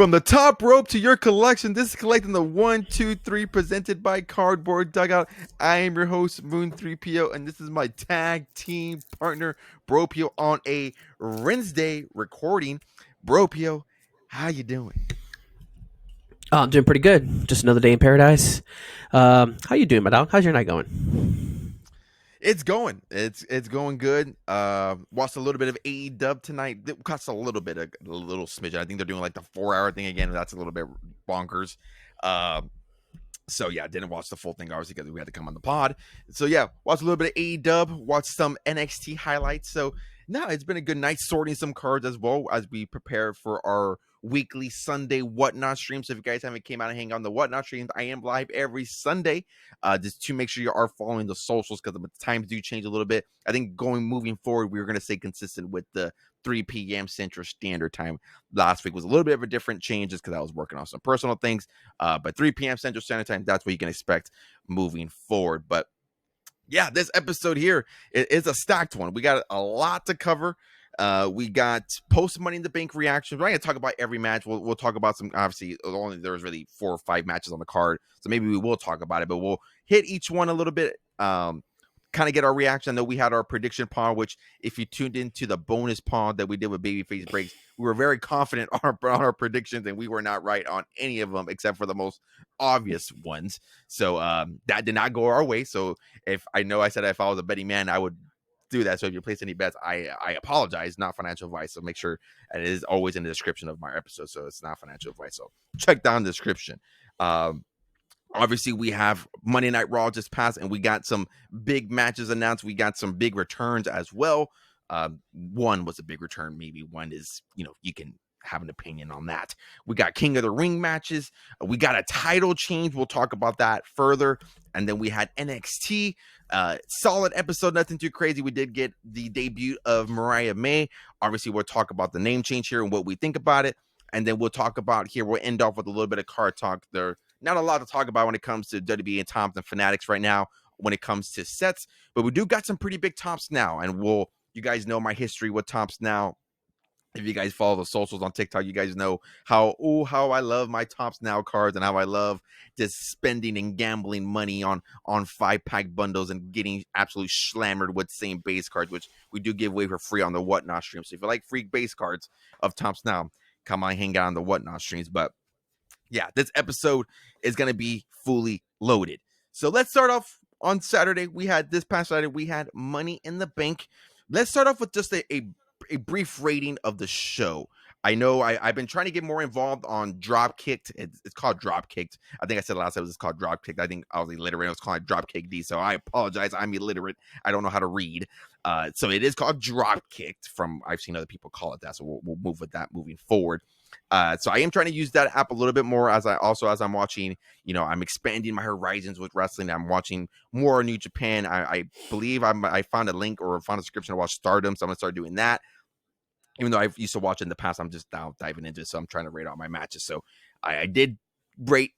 From the top rope to your collection, this is collecting the 1, 2, 3 presented by Cardboard Dugout. I am your host, Moon 3PO, and this is my tag team partner, BroPo, on a Wednesday recording. BroPo, how you doing? Oh, I'm doing pretty good. Just another day in paradise. How you doing, my dog? How's your night going? It's going. It's going good. Watched a little bit of AEW tonight. It cost a little bit, a little smidgen. I think they're doing like the 4-hour thing again. That's a little bit bonkers. So yeah, I didn't watch the full thing obviously because we had to come on the pod. So yeah, watched a little bit of AEW, watched some NXT highlights. So no, it's been a good night sorting some cards as well as we prepare for our weekly Sunday whatnot stream. So if you guys haven't came out and hang on the whatnot streams, I am live every Sunday. Just to make sure you are following the socials because the times do change a little bit. I think moving forward, we're gonna stay consistent with the 3 p.m. Central Standard Time. Last week was a little bit of a different change just because I was working on some personal things. But 3 p.m. Central Standard Time, that's what you can expect moving forward. But yeah, this episode here is a stacked one. We got a lot to cover. We got post Money in the Bank reactions. We're not going to talk about every match. We'll talk about some. Obviously, there's really 4 or 5 matches on the card, so maybe we will talk about it. But we'll hit each one a little bit. Kind of get our reaction. I know we had our prediction pod, which if you tuned into the bonus pod that we did with Babyface Breaks, we were very confident on our predictions, and we were not right on any of them except for the most obvious ones. So that did not go our way. So if I said if I was a betting man, I would do that. So if you place any bets, I apologize, not financial advice. So make sure it is always in the description of my episode. So it's not financial advice. So check down the description. Obviously, we have Monday Night Raw just passed, and we got some big matches announced. We got some big returns as well. One was a big return. Maybe one is, you can have an opinion on that. We got King of the Ring matches. We got a title change. We'll talk about that further. And then we had NXT. Solid episode, nothing too crazy. We did get the debut of Mariah May. Obviously, we'll talk about the name change here and what we think about it. And then we'll talk about here. We'll end off with a little bit of card talk. There not a lot to talk about when it comes to WWE and Topps and Fanatics right now when it comes to sets, but we do got some pretty big Topps Now, and you guys know my history with Topps Now. If you guys follow the socials on TikTok, you guys know how I love my Topps Now cards and how I love just spending and gambling money on 5-pack bundles and getting absolutely slammered with same base cards, which we do give away for free on the Whatnot stream. So if you like free base cards of Topps Now, come on, hang out on the Whatnot streams. But yeah, this episode is going to be fully loaded. So let's start off on Saturday. This past Saturday, we had Money in the Bank. Let's start off with just a brief rating of the show. I know I've been trying to get more involved on Dropkicked. It's called Dropkicked. I think I said last time it was called Dropkicked. I think I was illiterate. I was calling it Dropkick D. So I apologize. I'm illiterate. I don't know how to read. So it is called Dropkicked. I've seen other people call it that. So we'll move with that moving forward. So I am trying to use that app a little bit more as I'm watching, I'm expanding my horizons with wrestling. I'm watching more New Japan. I believe I found a link or found a description to watch Stardom. So I'm going to start doing that. Even though I used to watch it in the past, I'm just now diving into it. So I'm trying to rate all my matches. So I did rate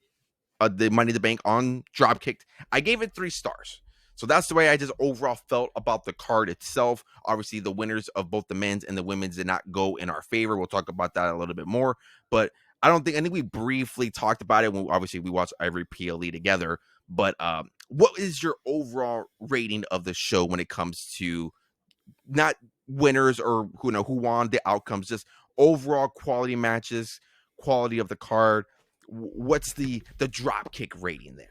the Money in the Bank on Dropkicked. I gave it 3 stars. So that's the way I just overall felt about the card itself. Obviously, the winners of both the men's and the women's did not go in our favor. We'll talk about that a little bit more. But I think we briefly talked about it when obviously we watched every PLE together. But what is your overall rating of the show when it comes to not winners or who won the outcomes, just overall quality matches, quality of the card? What's the Dropkick rating there?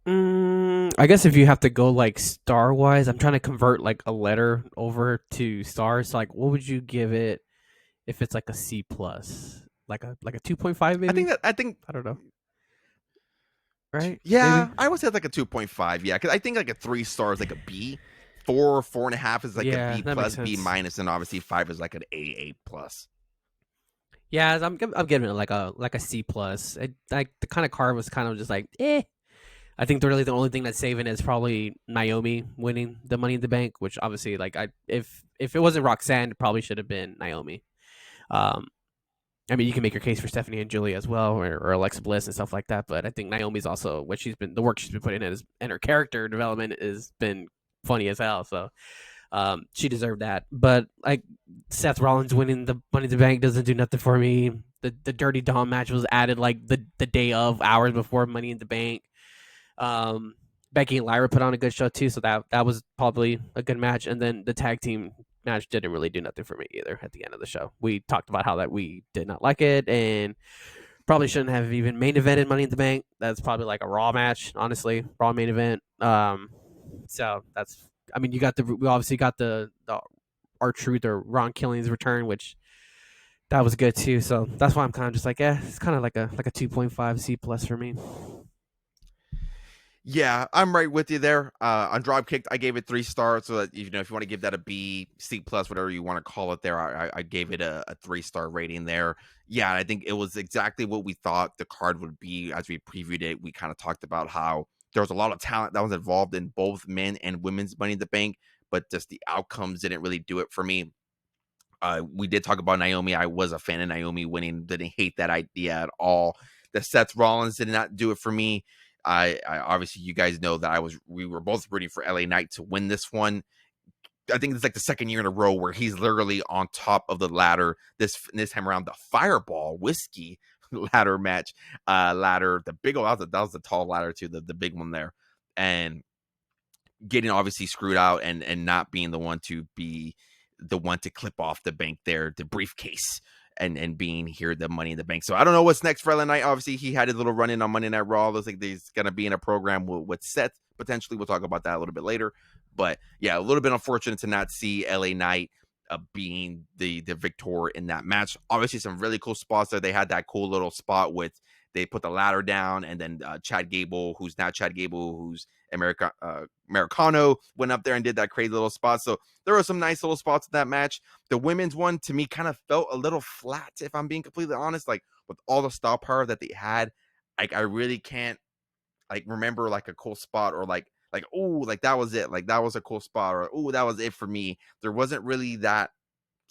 I guess if you have to go like star wise, I'm trying to convert like a letter over to stars. So, like, what would you give it if it's like a C plus, like a 2.5 maybe? I think I don't know. Right? Yeah, Maybe? I would say like a 2.5. Yeah, because I think like a 3 star is like a B. 4 or 4.5 is like a B plus, B minus, and obviously 5 is like an A plus. Yeah, I'm giving it like a C plus. Like the kind of card was kind of just like I think really the only thing that's saving is probably Naomi winning the Money in the Bank, which obviously like if it wasn't Roxanne, it probably should have been Naomi. I mean, you can make your case for Stephanie and Julie as well, or Alexa Bliss and stuff like that. But I think Naomi's also the work she's been putting in and her character development has been funny as hell. So She deserved that. But like Seth Rollins winning the Money in the Bank doesn't do nothing for me. The Dirty Dom match was added like the day of, hours before Money in the Bank. Um, Becky and Lyra put on a good show too, so that was probably a good match. And then the tag team match didn't really do nothing for me either. At the end of the show, we talked about how that we did not like it, and probably shouldn't have even main evented Money in the Bank. That's probably like a Raw match, honestly, Raw main event. So that's, I mean, we obviously got the R-Truth or Ron Killing's return, which that was good too. So that's why I'm kind of just like, it's kind of like a 2.5 C plus for me. Yeah, I'm right with you there. On Dropkick, I gave it 3 stars. So that, if you want to give that a B, C plus, whatever you want to call it, there, I gave it a 3 star rating there. Yeah, I think it was exactly what we thought the card would be as we previewed it. We kind of talked about how there was a lot of talent that was involved in both men and women's Money in the Bank, but just the outcomes didn't really do it for me. We did talk about Naomi. I was a fan of Naomi winning. Didn't hate that idea at all. The Seth Rollins did not do it for me. I obviously, you guys know that we were both rooting for LA Knight to win this one. I think it's like the second year in a row where he's literally on top of the ladder. This time around, the Fireball whiskey ladder match, ladder, the big old, that was the tall ladder too, the big one there, and getting obviously screwed out and not being the one to clip off the bank there, the briefcase, and being here the Money in the Bank. So I don't know what's next for LA Knight. Obviously, he had a little run in on Monday Night Raw. Looks like he's gonna be in a program with Seth potentially. We'll talk about that a little bit later. But yeah, a little bit unfortunate to not see LA Knight being the victor in that match. Obviously, some really cool spots there. They had that cool little spot with they put the ladder down, and then Chad Gable, who's not Chad Gable, who's Americano, went up there and did that crazy little spot. So there were some nice little spots in that match. The women's one, to me, kind of felt a little flat, if I'm being completely honest. Like, with all the star power that they had, like, I really can't like remember like a cool spot, or like oh, like that was it, like that was a cool spot, or oh, that was it for me. There wasn't really that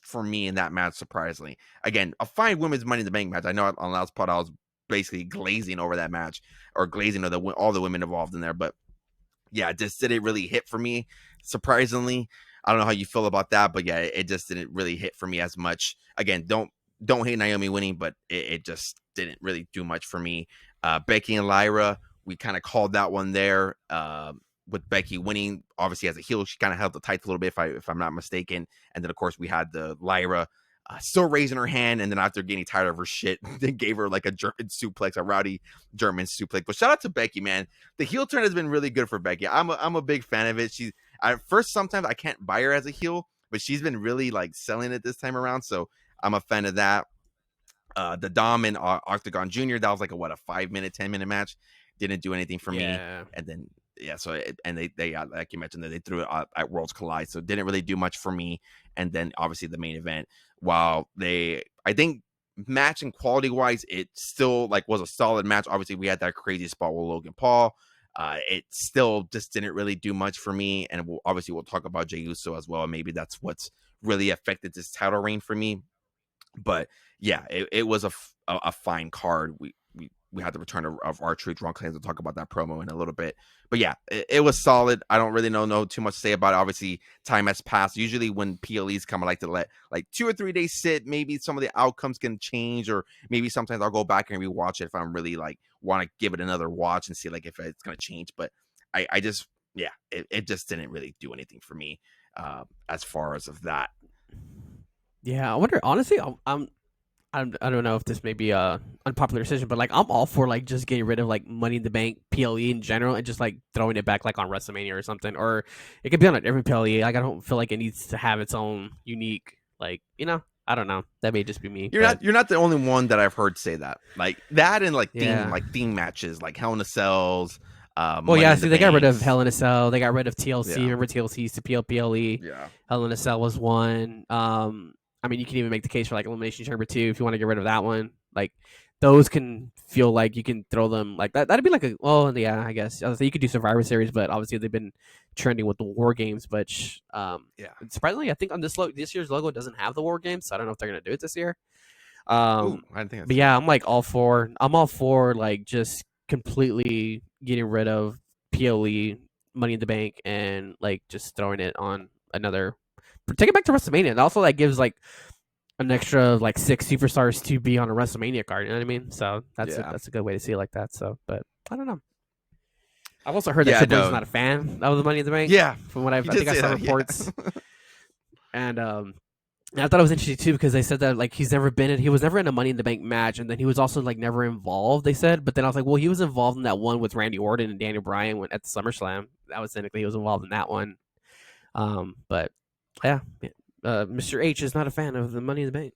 for me in that match, surprisingly. Again, a fine women's Money in the Bank match. I know on last part I was basically glazing over that match, or glazing over all the women involved in there, but yeah, it just didn't really hit for me, surprisingly. I don't know how you feel about that, but yeah, it just didn't really hit for me as much. Again, don't hate Naomi winning, but it just didn't really do much for me. Becky and Lyra, we kind of called that one there. With Becky winning, obviously as a heel, she kind of held the tights a little bit, if I'm not mistaken. And then of course we had the Lyra still raising her hand, and then after getting tired of her shit, they gave her like a German suplex, a rowdy German suplex. But shout out to Becky, man. The heel turn has been really good for Becky. I'm a big fan of it. She's at first, sometimes I can't buy her as a heel, but she's been really like selling it this time around. So I'm a fan of that. The Dom and Octagon Jr., that was like a 5-minute, 10-minute match. Didn't do anything for me. Yeah. And then yeah, so and they like you mentioned, that they threw it at Worlds Collide, so it didn't really do much for me. And then obviously the main event, while I think match and quality wise, it still like was a solid match. Obviously we had that crazy spot with Logan Paul. It still just didn't really do much for me, and we'll talk about Jey Uso as well. Maybe that's what's really affected this title reign for me. But yeah, it was a fine card. We had the return of R-Truth. Ron Claims, we'll talk about that promo in a little bit. But yeah, it was solid. I don't really know too much to say about it. Obviously, time has passed. Usually when PLEs come, I like to let like 2 or 3 days sit. Maybe some of the outcomes can change, or maybe sometimes I'll go back and rewatch it if I'm really like want to give it another watch and see like if it's going to change. But I just, yeah, it just didn't really do anything for me as far as of that. Yeah, I wonder. Honestly, I don't know if this may be a unpopular decision, but like I'm all for like just getting rid of like Money in the Bank PLE in general and just like throwing it back like on WrestleMania or something, or it could be on a different PLE. Like I don't feel like it needs to have its own unique, like, I don't know. That may just be me. But You're not the only one that I've heard say that. Like that, and like yeah. theme matches, like Hell in a Cells, Well, Money yeah. in the See, they got rid of Banks. Hell in a Cell. They got rid of TLC. Yeah, Remember TLC used to PLE. yeah. Hell in a Cell was one. I mean, you can even make the case for like Elimination Chamber 2 if you want to get rid of that one. Like, those can feel like you can throw them like that. That'd be like yeah, I guess. I was you could do Survivor Series, but obviously they've been trending with the War Games. But Yeah. surprisingly, I think on this year's logo it doesn't have the War Games, so I don't know if they're gonna do it this year. Ooh, I didn't think I'd But seen yeah, that. I'm all for like just completely getting rid of PLE Money in the Bank and like just throwing it on another take it back to WrestleMania. And also that gives like an extra like 6 superstars to be on a WrestleMania card. You know what I mean? So Yeah. that's a good way to see it like that. So, but I don't know. I've also heard that Yeah, Triple H is no. not a fan of the Money in the Bank. Yeah. From what I He did think I say saw that, yeah. reports, and I thought it was interesting too because they said that like he was never in a Money in the Bank match, and then he was also like never involved. They said, but then I was like, well, he was involved in that one with Randy Orton and Daniel Bryan when at the SummerSlam. That was technically he was involved in that one. But yeah, Mr. H is not a fan of the Money in the Bank.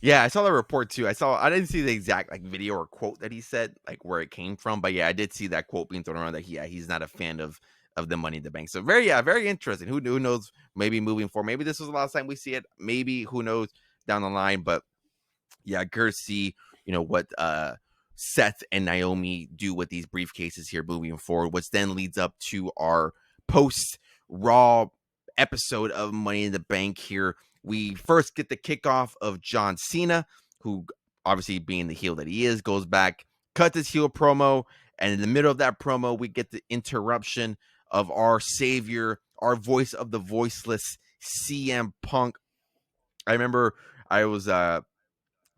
Yeah, I saw the report too. I didn't see the exact like video or quote that he said, like where it came from, but yeah, I did see that quote being thrown around that he's not a fan of the Money in the Bank. So very interesting. Who knows? Maybe moving forward, maybe this was the last time we see it. Maybe who knows down the line, but yeah, good to see what Seth and Naomi do with these briefcases here moving forward, which then leads up to our post Raw episode of Money in the Bank here. We first get the kickoff of John Cena, who obviously being the heel that he is, goes back, cuts his heel promo, and in the middle of that promo, we get the interruption of our savior, our voice of the voiceless, CM Punk. I remember I was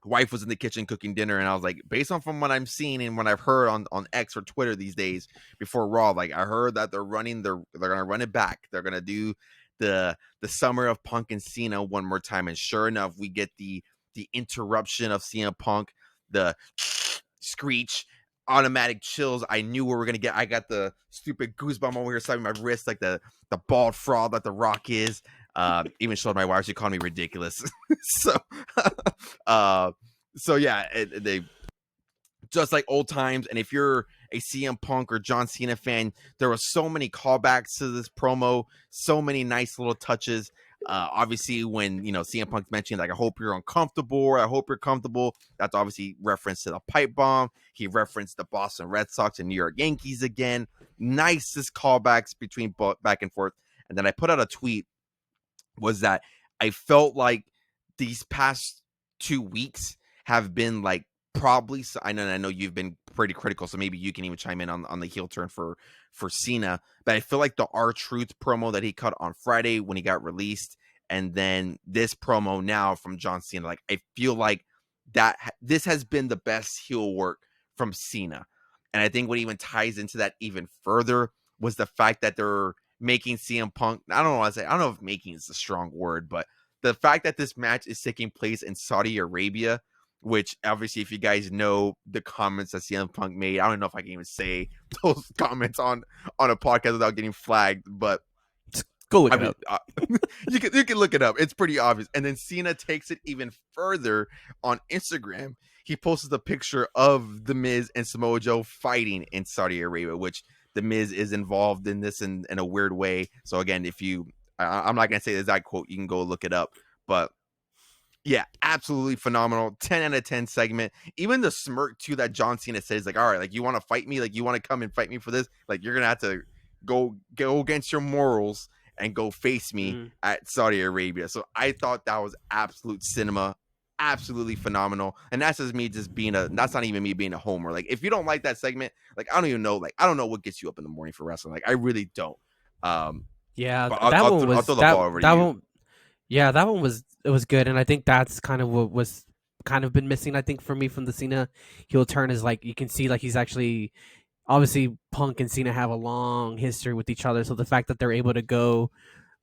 wife was in the kitchen cooking dinner, and I was like, based on from what I'm seeing and what I've heard on X or Twitter these days before Raw, like I heard that they're gonna run it back. They're gonna do the summer of Punk and Cena one more time, and sure enough, we get the interruption of CM Punk, the screech, automatic chills. I knew we were gonna get. I got the stupid goosebump over here side of my wrist, like the bald fraud that The Rock is. Even showed my wife, she called me ridiculous. so uh so yeah, they just like old times. And if you're a CM Punk or John Cena fan, there were so many callbacks to this promo, so many nice little touches. Obviously when CM Punk's mentioning like I hope you're uncomfortable, or I hope you're comfortable, that's obviously reference to the pipe bomb. He referenced the Boston Red Sox and New York Yankees again. Nicest callbacks between back and forth. And then I put out a tweet was that I felt like these past 2 weeks have been like probably. I know you've been pretty critical, so maybe you can even chime in on the heel turn for Cena. But I feel like the R-Truth promo that he cut on Friday when he got released, and then this promo now from John Cena, like I feel like that this has been the best heel work from Cena. And I think what even ties into that even further was the fact that they're making CM Punk. I don't know what I say. I don't know if making is a strong word, but the fact that this match is taking place in Saudi Arabia, which obviously, if you guys know the comments that CM Punk made, I don't know if I can even say those comments on a podcast without getting flagged, but Go look it up. You can look it up. It's pretty obvious. And then Cena takes it even further on Instagram. He posts the picture of The Miz and Samoa Joe fighting in Saudi Arabia, which The Miz is involved in this in a weird way. So again, if you, I'm not going to say the exact quote, you can go look it up. But yeah, absolutely phenomenal. 10 out of 10 segment. Even the smirk too that John Cena says, like, all right, like you want to fight me? Like you want to come and fight me for this? Like you're going to have to go against your morals and go face me at Saudi Arabia. So I thought that was absolute cinema. Absolutely phenomenal. And that's just me just being that's not even me being a homer. Like if you don't like that segment, like I don't even know, like I don't know what gets you up in the morning for wrestling. Like I really don't. Yeah, But that one was I'll throw the ball over to you. one. Yeah, that one was good, and I think that's kind of what was kind of been missing. I think for me from the Cena heel turn is like you can see like he's actually obviously Punk and Cena have a long history with each other, so the fact that they're able to go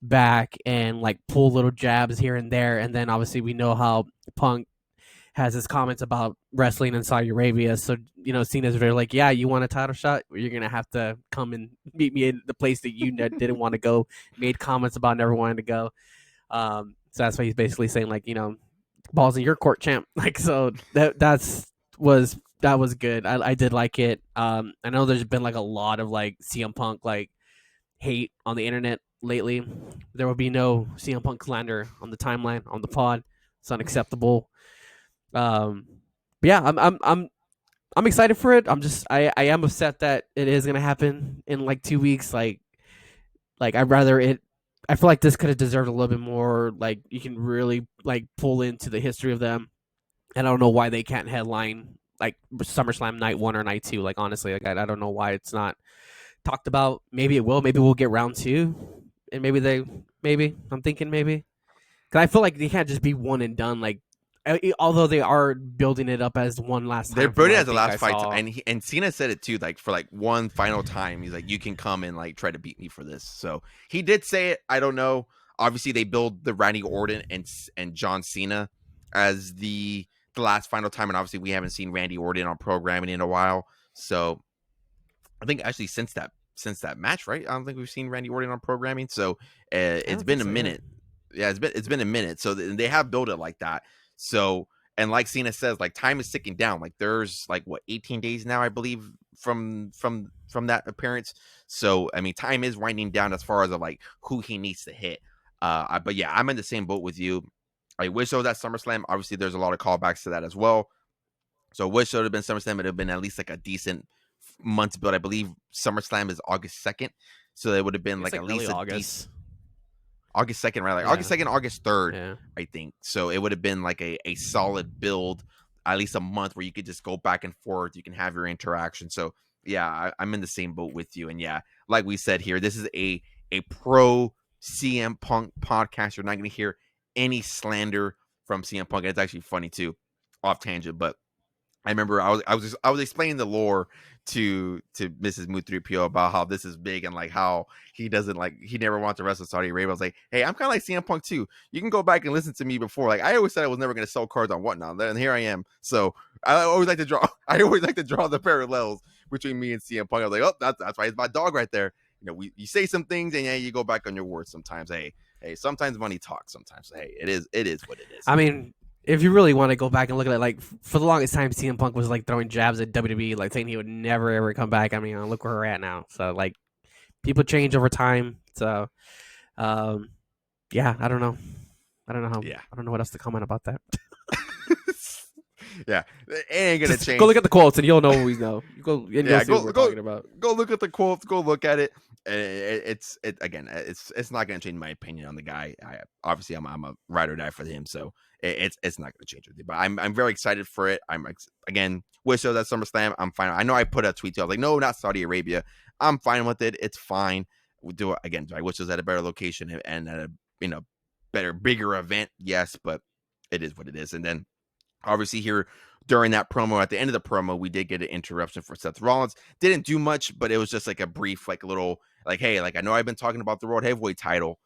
back and like pull little jabs here and there, and then obviously we know how Punk has his comments about wrestling in Saudi Arabia. So, Cena's very like, yeah, you want a title shot? You're going to have to come and meet me in the place that you didn't want to go. Made comments about never wanting to go. So that's why he's basically saying like, balls in your court, champ. Like, so that was good. I did like it. I know there's been like a lot of like CM Punk like hate on the internet lately. There will be no CM Punk slander on the timeline on the pod. It's unacceptable. But yeah, I'm excited for it. I am upset that it is gonna happen in like 2 weeks. Like I'd rather it. I feel like this could have deserved a little bit more. Like you can really like pull into the history of them, and I don't know why they can't headline like SummerSlam night 1 or night 2. Like honestly, like I don't know why it's not talked about. Maybe it will. Maybe we'll get round 2 and maybe I'm thinking maybe because I feel like they can't just be one and done. Like, although they are building it up as one last They're time from putting what it I as the think I last fight, saw. and Cena said it too, like for like one final time. He's like, "You can come and like try to beat me for this." So he did say it. I don't know. Obviously, they build the Randy Orton and John Cena as the last final time, and obviously, we haven't seen Randy Orton on programming in a while. So I think actually since that match, right? I don't think we've seen Randy Orton on programming. So I it's don't think been a so either. minute. Yeah, it's been a minute. So they have built it like that. So and like Cena says, like time is ticking down. Like there's like what 18 days now, I believe, from that appearance. So I mean, time is winding down as far as of like who he needs to hit. But yeah, I'm in the same boat with you. I wish it was at SummerSlam. Obviously, there's a lot of callbacks to that as well. So I wish it would have been SummerSlam. It would have been at least like a decent months build. I believe SummerSlam is August 2nd. So it would have been It's like like at early least a decent August. August 2nd, right? Like Yeah, August 2nd, August 3rd, yeah. I think. So it would have been like a solid build, at least a month where you could just go back and forth. You can have your interaction. So yeah, I'm in the same boat with you. And yeah, like we said here, this is a pro CM Punk podcast. You're not going to hear any slander from CM Punk. And it's actually funny too, off tangent, but I remember I was explaining the lore to Mrs. Mu 3PO about how this is big and like how he never wants to wrestle Saudi Arabia. I was like, hey, I'm kind of like CM Punk too. You can go back and listen to me before. Like I always said I was never going to sell cards on whatnot, and here I am. So I always like to draw. I always like to draw the parallels between me and CM Punk. I was like, oh, that's why it's my dog right there. You say some things and yeah, you go back on your words sometimes. Hey, sometimes money talks. Sometimes hey, it is what it is. I mean, if you really want to go back and look at it, like for the longest time, CM Punk was like throwing jabs at WWE, like saying he would never ever come back. I mean, look where we're at now. So like, people change over time. So, um, yeah, I don't know. I don't know how. Yeah. I don't know what else to comment about that. Yeah, it ain't gonna Just go look change. at the quotes and you'll know what we know. You go and you'll Yeah, see what go we're go talking about. go look at the quotes. Go look at it. It's again. It's not gonna change my opinion on the guy. Obviously I'm a ride or die for him, so it's not gonna change anything. But I'm very excited for it. Again wish it was at SummerSlam. I'm fine. I know I put a tweet to. I was like, no, not Saudi Arabia. I'm fine with it. It's fine. We do it again. Do I wish it was at a better location and at a better, bigger event? Yes, but it is what it is. And then obviously here during that promo, at the end of the promo, we did get an interruption for Seth Rollins. Didn't do much, but it was just like a brief, like a little, like, hey, like I know I've been talking about the World Heavyweight title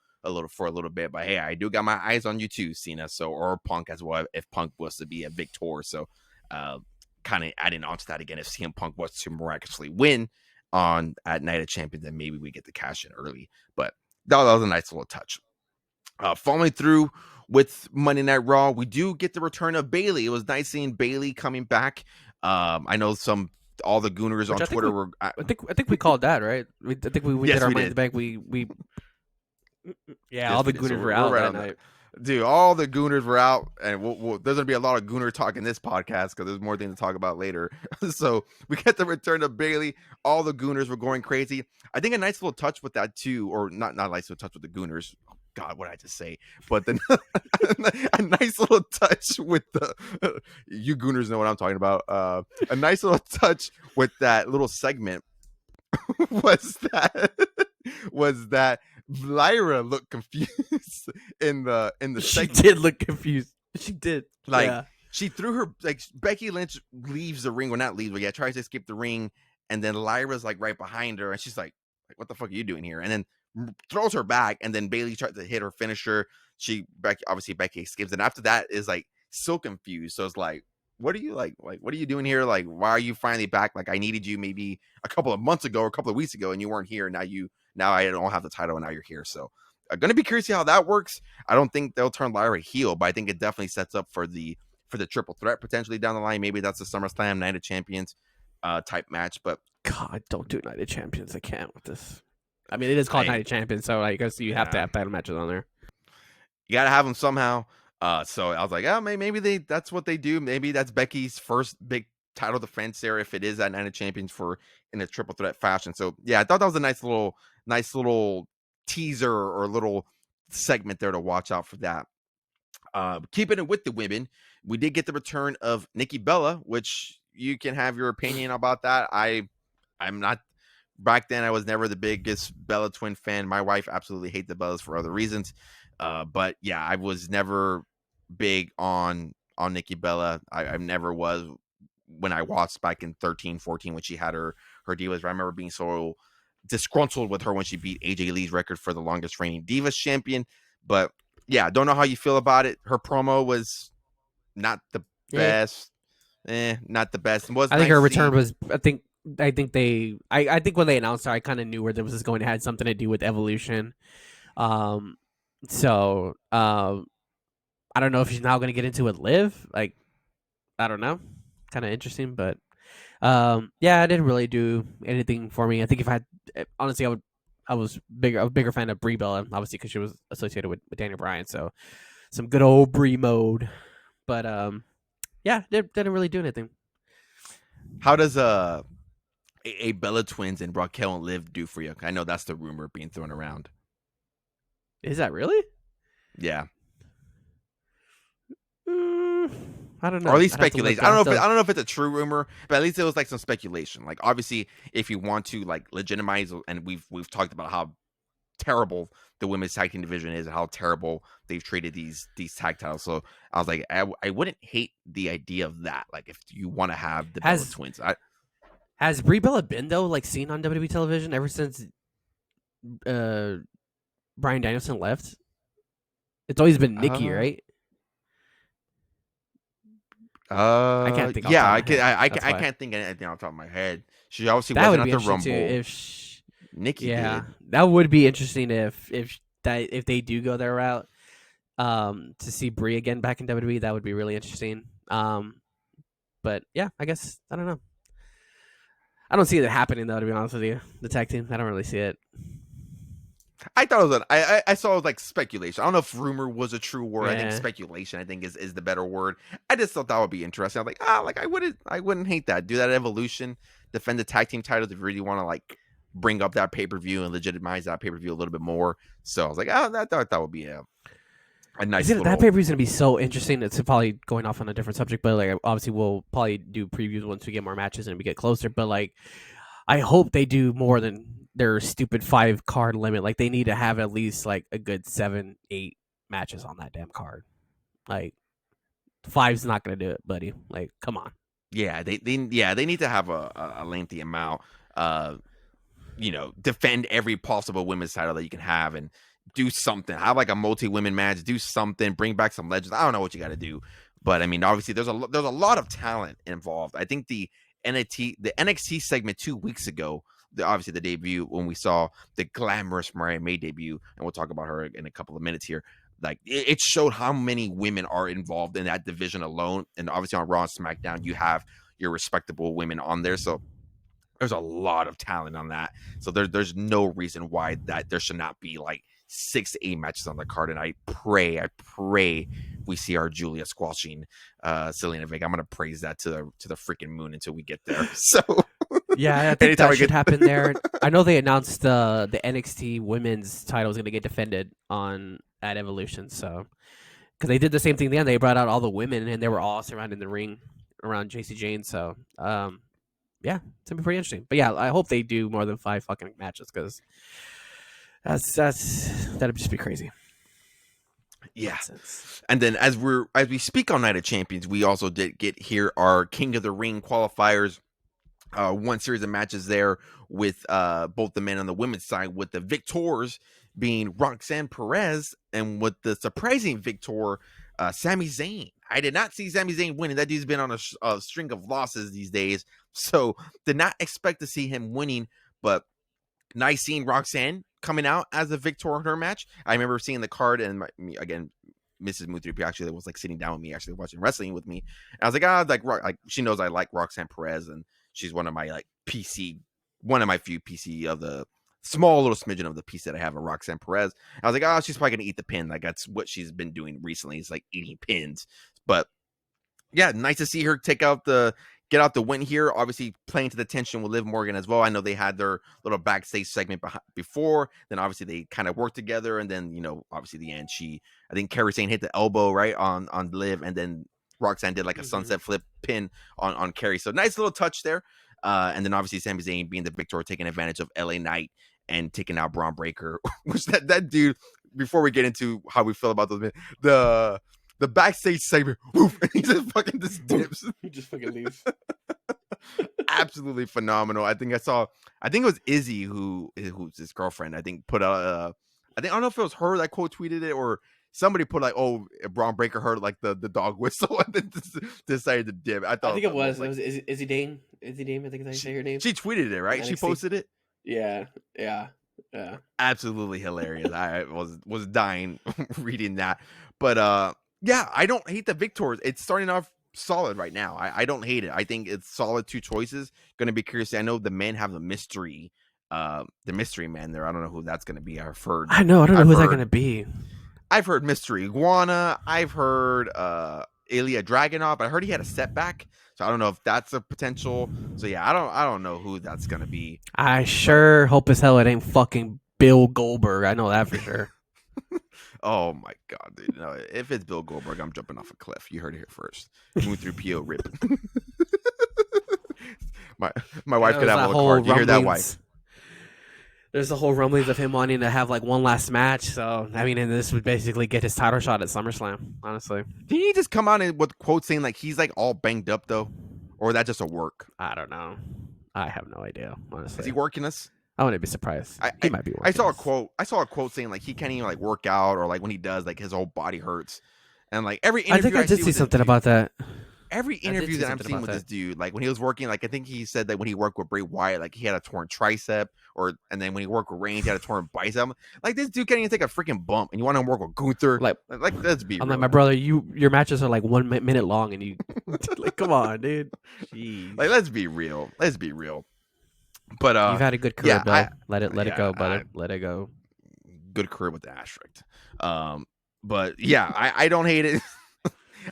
for a little bit, but hey, I do got my eyes on you too, Cena. So or Punk as well, if Punk was to be a victor. So uh kind of adding on to that again, if CM Punk was to miraculously win on at Night of Champions, then maybe we get the cash in early. But that was a nice little touch. Following through with Monday Night Raw, we do get the return of Bailey. It was nice seeing Bailey coming back. I know all the Gooners Which on I think Twitter were. I think we called that right. I think we did Yes, our we Money in the did. Bank. We yeah, all Yes, we the did. So Gooners were we're out right that on that. night. Dude, all the Gooners were out, and there's gonna be a lot of Gooner talk in this podcast because there's more things to talk about later. So we get the return of Bailey. All the Gooners were going crazy. I think a nice little touch with that too, or not a nice little touch with the Gooners. God, what did I just say? But then a nice little touch with the you Gooners know what I'm talking about. A nice little touch with that little segment was that was that Lyra looked confused in the She segment. did look confused. She did. Like Yeah. she threw her like Becky Lynch leaves the ring, well not leaves, but yeah, tries to escape the ring, and then Lyra's like right behind her, and she's like what the fuck are you doing here? And then throws her back, and then Bailey tries to hit her finisher. Becky escapes, and after that is like so confused. So it's like, what are you like what are you doing here? Like, why are you finally back? Like I needed you maybe a couple of months ago or a couple of weeks ago, and you weren't here. Now I don't have the title, and now you're here. So I'm gonna be curious to see how that works. I don't think they'll turn Lyra heel, but I think it definitely sets up for the triple threat potentially down the line. Maybe that's the SummerSlam Night of Champions type match. But God, don't do Night of Champions. I can't with this. I mean, it is called Night hey, of Champions, so I guess you have to yeah, have title matches on there. you gotta have them somehow. So I was like, oh, maybe that's what they do. Maybe that's Becky's first big title defense there if it is at Night of Champions for in a triple threat fashion. So yeah, I thought that was a nice little teaser or little segment there to watch out for that. Keeping it with the women, we did get the return of Nikki Bella, which you can have your opinion about that. I'm not back then I was never the biggest Bella Twin fan. My wife absolutely hates the Bellas for other reasons. But yeah, I was never big on Nikki Bella. I never was when I watched back in 13, 14 when she had her Divas. I remember being so disgruntled with her when she beat AJ Lee's record for the longest reigning Divas champion. But yeah, don't know how you feel about it. Her promo was not the Eh. best. Not the best. It was I think nice her to return see. was. I think when they announced her, I kind of knew where this was going to have something to do with Evolution. Um, so I don't know if she's now going to get into it live. Like, I don't know. Kind of interesting, but yeah, it didn't really do anything for me. I think if I had, honestly, I was a bigger fan of Brie Bella, obviously because she was associated with Daniel Bryan. So some good old Brie mode, but yeah, didn't really do anything. How does a Bella Twins and Raquel and Liv do for you? I know that's the rumor being thrown around. Is that really? Yeah, Mm, I don't or at know. least I'd have to speculation. look. I have to. I don't know if it's a true rumor, but at least it was like some speculation. Like obviously, if you want to like legitimize, and we've talked about how terrible the women's tag team division is and how terrible they've treated these tag titles. So I was like, I wouldn't hate the idea of that. Like if you want to have the Bella Has Twins, has Brie Bella been though like seen on WWE television ever since uh Brian Danielson left? It's always been Nikki, uh, right? I can't think off the yeah, top of my head. That's I why. can't think of anything off the top of my head. She obviously That would wasn't be at the interesting too. Rumble. Nikki Yeah, did. that would be interesting if they do go their route. To see Brie again back in WWE, that would be really interesting. But yeah, I guess I don't know. I don't see it happening though. To be honest with you, the tag team, I don't really see it. I thought it was I saw it was like speculation. I don't know if rumor was a true word. I think Yeah, speculation is the better word. I just thought that would be interesting. I'm like, like I wouldn't hate that. Do that Evolution, defend the tag team titles if you really want to like bring up that pay-per-view and legitimize that pay-per-view a little bit more. So I was like, that would be a is nice it that pay little. per view is gonna be so interesting? It's probably going off on a different subject, but like obviously we'll probably do previews once we get more matches and we get closer. But like, I hope they do more than their stupid 5 card limit. Like they need to have at least like a good 7, 8 matches on that damn card. Like five's not gonna do it, buddy. Like, come on. Yeah, they need to have a lengthy amount. Defend every possible women's title that you can have and do something. Have like a multi-women match, do something, bring back some legends. I don't know what you got to do, but I mean, obviously there's a lot of talent involved. I think the NXT segment 2 weeks ago, obviously the debut when we saw the glamorous Mariah May debut, and we'll talk about her in a couple of minutes here. Like it showed how many women are involved in that division alone, and obviously on Raw and SmackDown you have your respectable women on there, so there's a lot of talent on that. So there's no reason why that there should not be like 6 to 8 matches on the card. And I pray we see our Julia squashing Selena Vega. I'm gonna praise that to the freaking moon until we get there. So Yeah, I think anytime that I should get happen there. I know they announced the NXT women's title is going to get defended on at Evolution, so because they did the same thing then, they brought out all the women and they were all surrounding the ring around JC Jane. So yeah, it's gonna be pretty interesting. But yeah, I hope they do more than 5 fucking matches because that'd just be crazy. yeah. Nonsense. And then as we speak on Night of Champions, we also did get here our King of the Ring qualifiers. One series of matches there with both the men on the women's side, with the victors being Roxanne Perez, and with the surprising victor, Sami Zayn. I did not see Sami Zayn winning. That dude's been on a string of losses these days, so did not expect to see him winning. But nice seeing Roxanne coming out as a victor in her match. I remember seeing the card, and again, Mrs. Muthripi actually was like sitting down with me, actually watching wrestling with me. And I was like, she knows I like Roxanne Perez, and she's one of my one of my few PC of the small little smidgen of the piece that I have of Roxanne Perez. I was like, she's probably gonna eat the pin. Like that's what she's been doing recently. Is like eating pins. But yeah, nice to see her get out the win here. Obviously, playing to the tension with Liv Morgan as well. I know they had their little backstage segment before. Then obviously they kind of worked together, and then obviously the end. I think Kairi Sane hit the elbow right on Liv, and then Roxanne did like a Mm-hmm. sunset flip pin on Kairi. So nice little touch there. And then obviously Sami Zayn being the victor, taking advantage of LA Knight and taking out Braun Breaker, which that dude. Before we get into how we feel about those men, the backstage segment, woof, and he just fucking just dips. He just fucking leaves. Absolutely phenomenal. I think it was Izzy who's his girlfriend. I think put out. I don't know if it was her that quote tweeted it or somebody put like, "Oh, Braun Breaker heard like the dog whistle," and then decided to dip. I thought I think it was. like, It was Izzy Dane. Izzy Dane. I think that's how you say her name. she tweeted it, right? She NXT. posted it. Yeah. Absolutely hilarious. I was dying reading that. But yeah, I don't hate the victors. It's starting off solid right now. I don't hate it. I think it's solid 2 choices. Gonna be curious. I know the men have the mystery man there. I don't know who that's gonna be. I've heard. I know. I don't know who's that gonna be. I've heard Mystery Iguana. I've heard Ilya Dragunov. I heard he had a setback. So I don't know if that's a potential. So yeah, I don't know who that's gonna be. I sure hope as hell it ain't fucking Bill Goldberg. I know that for sure. Oh my god, dude! No, if it's Bill Goldberg, I'm jumping off a cliff. You heard it here first. Moving through PO rip. my wife could have a card. You hear that, wife? There's the whole rumblings of him wanting to have like one last match. So I mean, and this would basically get his title shot at SummerSlam. Honestly, did he just come out with quotes saying like he's like all banged up though, or that just a work? I don't know. I have no idea. Honestly, is he working us? I wouldn't be surprised. He might be working. I saw a quote saying like he can't even like work out, or like when he does, like his whole body hurts, and like every interview I think I did see something about that. Every interview that I'm seeing with this dude, like when he was working, like I think he said that when he worked with Bray Wyatt, like he had a torn tricep, and then when he worked with Reigns, he had a torn bicep. Like this dude can't even take a freaking bump, and you want to work with Gunther? Like let's be. I'm real. Like my brother, your matches are like 1 minute long, and you like, come on, dude. Jeez. Like let's be real. Let's be real. But you've had a good career, Bill. Let it go, brother. Let it go. Good career with the asterisk. But yeah, I don't hate it.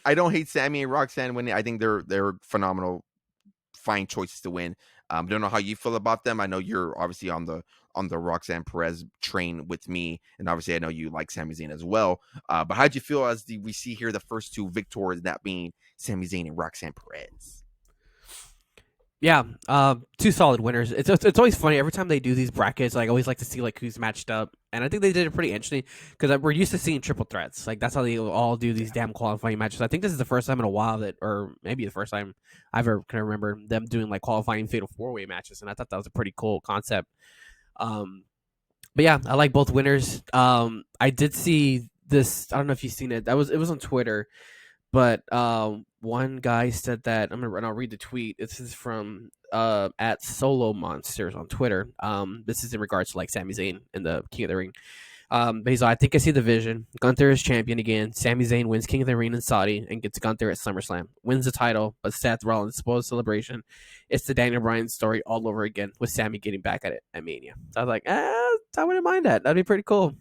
I don't hate Sammy and Roxanne winning. I think they're phenomenal, fine choices to win. Don't know how you feel about them. I know you're obviously on the Roxanne Perez train with me, and obviously I know you like Sami Zayn as well. But how'd you feel as we see here the first 2 victors, that being Sami Zayn and Roxanne Perez? Yeah, 2 solid winners. It's always funny every time they do these brackets. Like, I always like to see like who's matched up, and I think they did it pretty interesting because we're used to seeing triple threats. Like that's how they all do these damn qualifying matches. I think this is the first time in a while or maybe the first time I've ever can remember them doing like qualifying fatal 4-way matches, and I thought that was a pretty cool concept. But yeah, I like both winners. I did see this. I don't know if you've seen it. It was on Twitter. But one guy said that I'll read the tweet. This is from at Solo Monsters on Twitter. This is in regards to like Sami Zayn in the King of the Ring. But he's like, I think I see the vision. Gunther is champion again. Sami Zayn wins King of the Ring in Saudi and gets Gunther at SummerSlam. Wins the title, but Seth Rollins spoils celebration. It's the Daniel Bryan story all over again with Sami getting back at it at Mania. So I was like, I wouldn't mind that. That'd be pretty cool.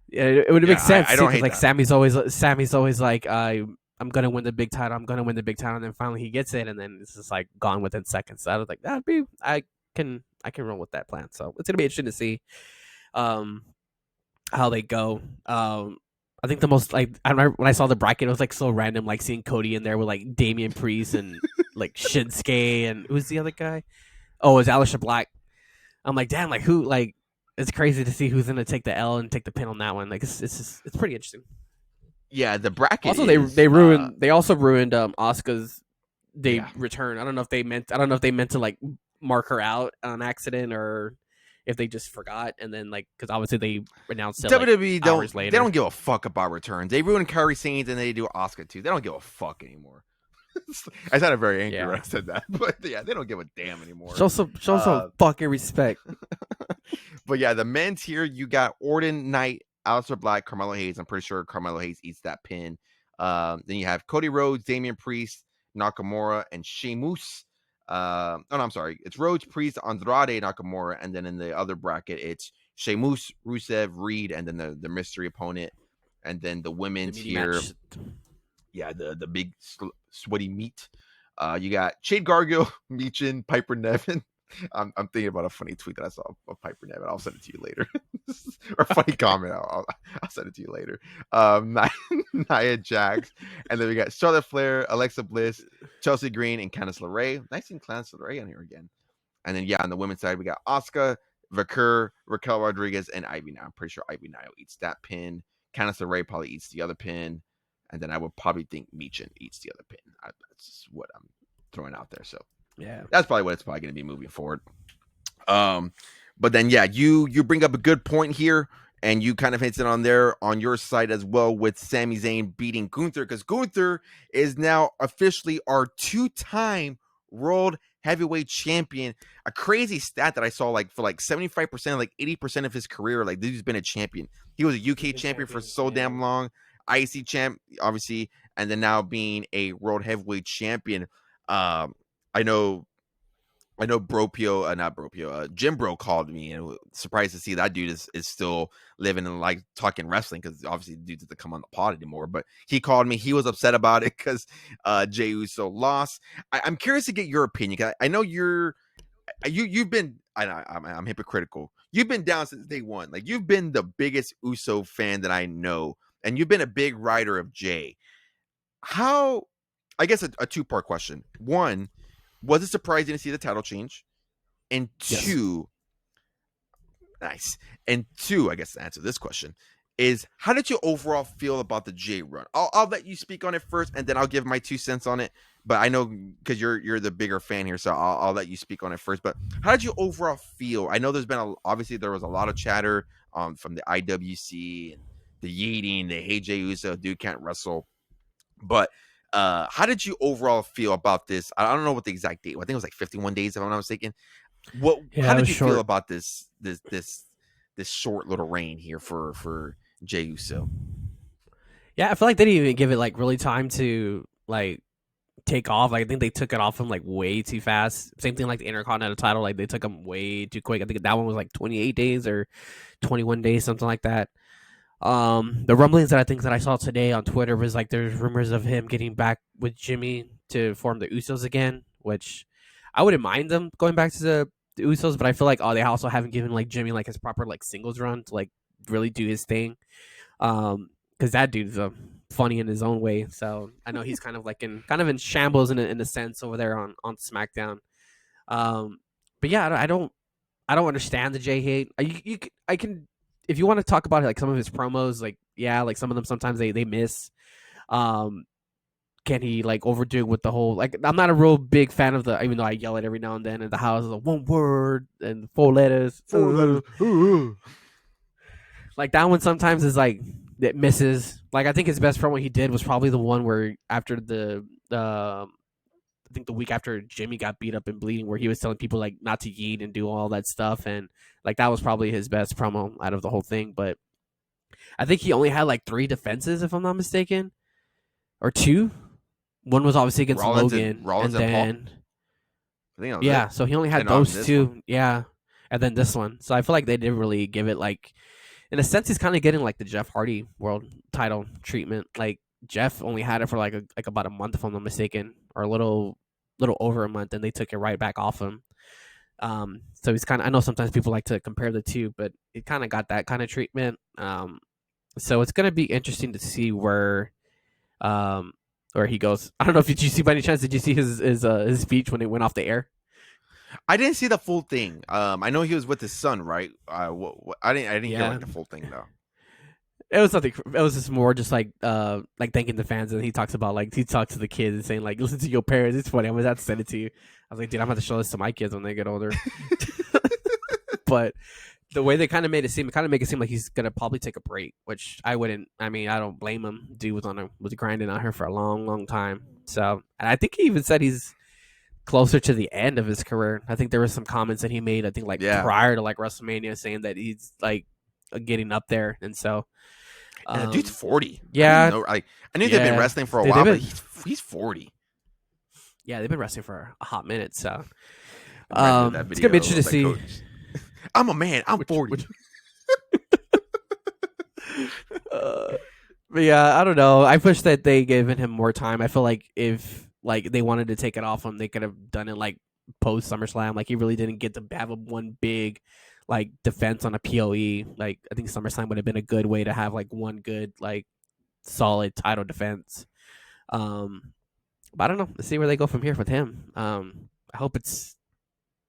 Yeah, it would make sense. I don't hate like that. Sammy's always like, I'm gonna win the big title. I'm gonna win the big title, and then finally he gets it, and then it's just like gone within seconds. So I was like, I can roll with that plan. So it's gonna be interesting to see, how they go. I think the most like I remember when I saw the bracket, it was like so random, like seeing Cody in there with like Damian Priest and like Shinsuke and who's the other guy? Oh, it was Aleister Black. I'm like, damn, like who like. It's crazy to see who's going to take the L and take the pin on that one. Like it's pretty interesting. Yeah, the bracket. Also, they also ruined Asuka's return. I don't know if they meant to like mark her out on accident or if they just forgot. And then like because obviously they announced it WWE like, hours later. They don't give a fuck about returns. They ruined Kairi Sane's and they do Asuka too. They don't give a fuck anymore. I sounded very angry when I said that, but yeah, they don't give a damn anymore. Show some fucking respect. But yeah, the men's here, you got Orton, Knight, Aleister Black, Carmelo Hayes. I'm pretty sure Carmelo Hayes eats that pin. Then you have Cody Rhodes, Damian Priest, Nakamura, and Sheamus. No, I'm sorry. It's Rhodes, Priest, Andrade, Nakamura, and then in the other bracket, it's Sheamus, Rusev, Reed, and then the mystery opponent, and then the women's here. Match. Yeah, the big sweaty meat. You got Jade Gargill, Meechin, Piper Nevin, I'm thinking about a funny tweet that I saw of Piper Niven. I'll send it to you later. Or a funny comment. I'll send it to you later. Nia Jax, and then we got Charlotte Flair, Alexa Bliss, Chelsea Green, and Candice LeRae. Nice seeing Candice LeRae on here again. And then yeah, on the women's side we got Asuka, Vakur, Raquel Rodriguez, and Ivy Nile. I'm pretty sure Ivy Nile eats that pin. Candice LeRae probably eats the other pin, and then I would probably think Michin eats the other pin. That's just what I'm throwing out there. So Yeah. that's probably what it's probably going to be moving forward. But then yeah, you bring up a good point here, and you kind of hit it on there on your side as well with Sami Zayn beating Gunther, because Gunther is now officially our 2-time world heavyweight champion. A crazy stat that I saw, like for like 75%, like 80% of his career, like he's been a champion. He was a UK champion for so damn long, IC champ, obviously, and then now being a world heavyweight champion. I know BroPo, not BroPo, Jim Bro called me and was surprised to see that dude is still living and like talking wrestling, because obviously the dude doesn't come on the pod anymore. But he called me. He was upset about it because Jey Uso lost. I'm curious to get your opinion, because I know you've been. I'm hypocritical. You've been down since day one. Like, you've been the biggest Uso fan that I know, and you've been a big rider of Jey. How? I guess a 2-part question. One, was it surprising to see the title change? And two, yes. Nice. And two, I guess to answer this question is, how did you overall feel about the Jey run? I'll let you speak on it first, and then I'll give my 2 cents on it. But I know because you're the bigger fan here, so I'll let you speak on it first. But how did you overall feel? I know obviously there was a lot of chatter from the IWC and the yeeting, the hey Jey Uso, dude can't wrestle. But how did you overall feel about this? I don't know what the exact date. I think it was like 51 days, if I'm not mistaken. How did you feel about this short little reign here for Jey Uso? Yeah, I feel like they didn't even give it like really time to like take off. Like, I think they took it off him like way too fast. Same thing like the Intercontinental title. Like, they took him way too quick. I think that one was like 28 days or 21 days, something like that. The rumblings that I saw today on Twitter was like there's rumors of him getting back with Jimmy to form the Usos again, which I wouldn't mind them going back to the Usos, but I feel like they also haven't given like Jimmy like his proper like singles run to like really do his thing. Because that dude's funny in his own way. So I know he's kind of in shambles in a sense over there on SmackDown. But yeah, I don't understand the Jey hate. I can, if you want to talk about like some of his promos, like yeah, like some of them sometimes they miss. Can he like overdo it with the whole, like, I'm not a real big fan of the, even though I yell it every now and then in the house, like 1 word and 4 letters. Like that one sometimes is like it misses. Like, I think his best promo he did was probably the one where after I think the week after Jimmy got beat up and bleeding, where he was telling people like not to yeet and do all that stuff, and like that was probably his best promo out of the whole thing. But I think he only had like 3 defenses, if I'm not mistaken, or 2. One was obviously against Logan, Rollins and then yeah, so he only had those 2. One. Yeah, and then this one. So I feel like they didn't really give it like, in a sense, he's kind of getting like the Jeff Hardy world title treatment. Like Jeff only had it for like about a month, if I'm not mistaken, or a little over a month, and they took it right back off him. So he's kind of, I know sometimes people like to compare the two, but it kind of got that kind of treatment. So it's gonna be interesting to see where he goes. I don't know if did you see by any chance? Did you see his speech when it went off the air? I didn't see the full thing. I know he was with his son, right? I didn't hear like the full thing though. It was something. It was just more just like thanking the fans, and he talks about like he talks to the kids and saying like, listen to your parents. It's funny. I'm gonna have to send it to you. I was like, dude, I'm gonna have to show this to my kids when they get older. But the way they kind of made it seem, like he's gonna probably take a break, which I wouldn't. I mean, I don't blame him. Dude was grinding out here for a long time. So, and I think he even said he's closer to the end of his career. I think there was some comments that he made, I think prior to like WrestleMania, saying that he's like getting up there, and so. And the dude's 40. Yeah, I knew they've been wrestling for a while, but he's 40. Yeah, they've been wrestling for a hot minute, so it's gonna be interesting to see. Coach. I'm a man. I'm 40. But yeah, I don't know. I wish that they given him more time. I feel like if like they wanted to take it off him, they could have done it like post SummerSlam. Like he really didn't get to have one big like defense on a PLE. Like I think SummerSlam would have been a good way to have like one good like solid title defense. Um, but I don't know. Let's see where they go from here with him. I hope it's.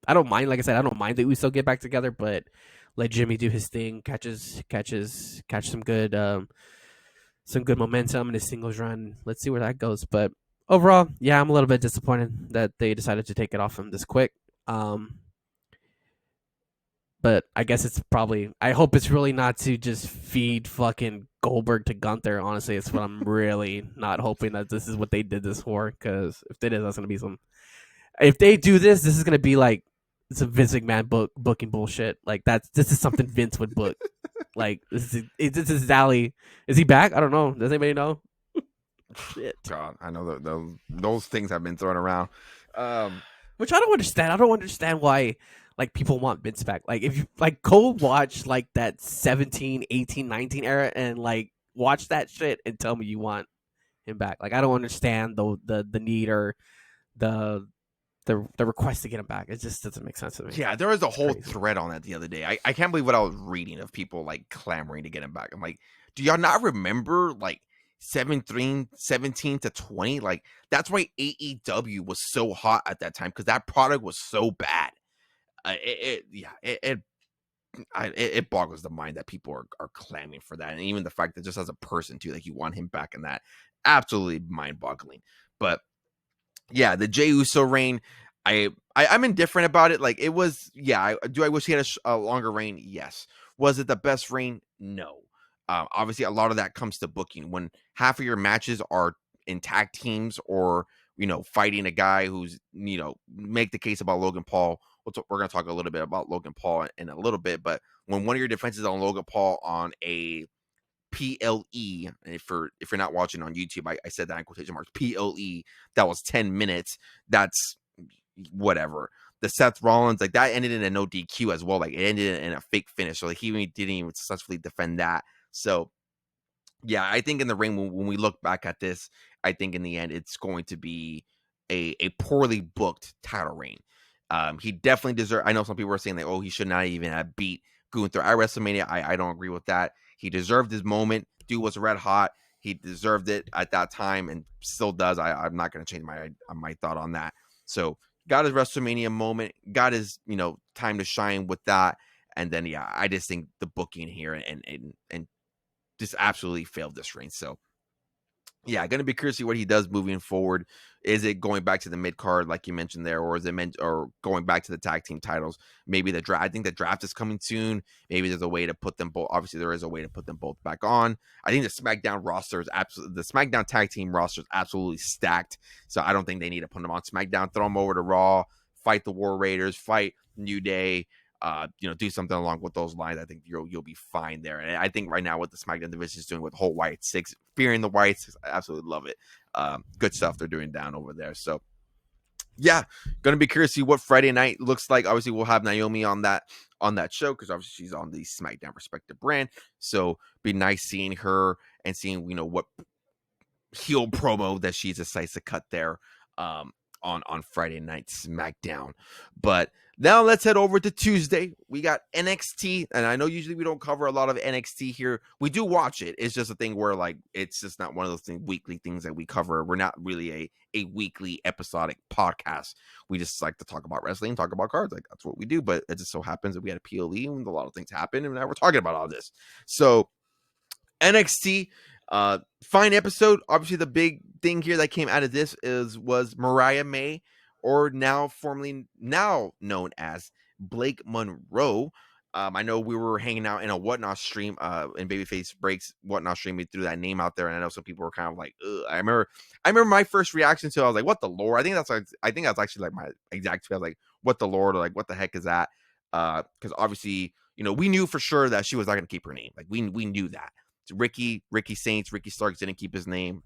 I don't mind. Like I said, I don't mind that we still get back together, but let Jimmy do his thing. Catch some good momentum in his singles run. Let's see where that goes. But overall, yeah, I'm a little bit disappointed that they decided to take it off him this quick. Um, but I guess it's probably. I hope it's really not to just feed fucking Goldberg to Gunther. Honestly, it's what I'm really not hoping that this is what they did this for. Because if it is, that's gonna be some. If they do this, this is gonna be like some Vince McMahon booking bullshit. Like this is something Vince would book. Like this is Zally. Is he back? I don't know. Does anybody know? Shit. God, I know that those things have been thrown around. Which I don't understand. I don't understand why like people want Vince back. Like if you like go watch like that 17, 18, 19 era and like watch that shit and tell me you want him back. Like I don't understand the need or the the request to get him back. It just doesn't make sense to me. Yeah, there was a whole Crazy. thread on that the other day. I can't believe what I was reading of people like clamoring to get him back. I'm like, do y'all not remember like 17 to 20? Like that's why AEW was so hot at that time because that product was so bad. It boggles the mind that people are clamoring for that, and even the fact that just as a person too, like you want him back in that, absolutely mind boggling. But yeah, the Jey Uso reign, I'm indifferent about it. Like it was, yeah. Do I wish he had a longer reign? Yes. Was it the best reign? No. Obviously, a lot of that comes to booking. When half of your matches are in tag teams or fighting a guy who's make the case about Logan Paul. We're going to talk a little bit about Logan Paul in a little bit, but when one of your defenses on Logan Paul on a PLE, and if you're not watching on YouTube, I said that in quotation marks, PLE, that was 10 minutes. That's whatever. The Seth Rollins, like that ended in a no DQ as well. Like it ended in a fake finish. So like he didn't even successfully defend that. So yeah, I think in the ring, when we look back at this, I think in the end, it's going to be a poorly booked title reign. He definitely deserved. I know some people are saying that, oh, he should not even have beat Gunther at WrestleMania. I don't agree with that. He deserved his moment. Dude was red hot. He deserved it at that time and still does. I'm not going to change my thought on that. So got his WrestleMania moment, got his time to shine with that, and then yeah, I just think the booking here and just absolutely failed this reign. So yeah, going to be curious to see what he does moving forward. Is it going back to the mid card, like you mentioned there, or is it or going back to the tag team titles? Maybe the draft. I think the draft is coming soon. Maybe there's a way to put them both. Obviously, there is a way to put them both back on. I think the SmackDown roster is absolutely the SmackDown tag team roster is absolutely stacked. So I don't think they need to put them on SmackDown. Throw them over to Raw. Fight the War Raiders. Fight New Day. Do something along with those lines. I think you'll be fine there. And I think right now what the SmackDown division is doing with the whole White Six, fearing the Whites, I absolutely love it. Good stuff they're doing down over there. So yeah, gonna be curious to see what Friday night looks like. Obviously, we'll have Naomi on that show because obviously she's on the SmackDown respective brand. So be nice seeing her and seeing what heel promo that she decides to cut there on Friday night SmackDown. But now let's head over to Tuesday. We got NXT, and I know usually we don't cover a lot of NXT here. We do watch it. It's just a thing where like it's just not one of those weekly things that we cover. We're not really a weekly episodic podcast. We just like to talk about wrestling, talk about cards. Like that's what we do. But it just so happens that we had a PLE and a lot of things happen, and now we're talking about all this. So NXT, fine episode. Obviously, the big thing here that came out of this was Mariah May, or now known as Blake Monroe. I know we were hanging out in a Whatnot stream, in Babyface Breaks Whatnot stream. We threw that name out there, and I know some people were kind of like, ugh. I remember my first reaction to it. I was like, "What the Lord?" I think that's actually like my exact feel. I was like, "What the Lord?" or like, "What the heck is that?" Because obviously, we knew for sure that she was not going to keep her name. Like we knew that. Ricky Saints, Ricky Starks didn't keep his name.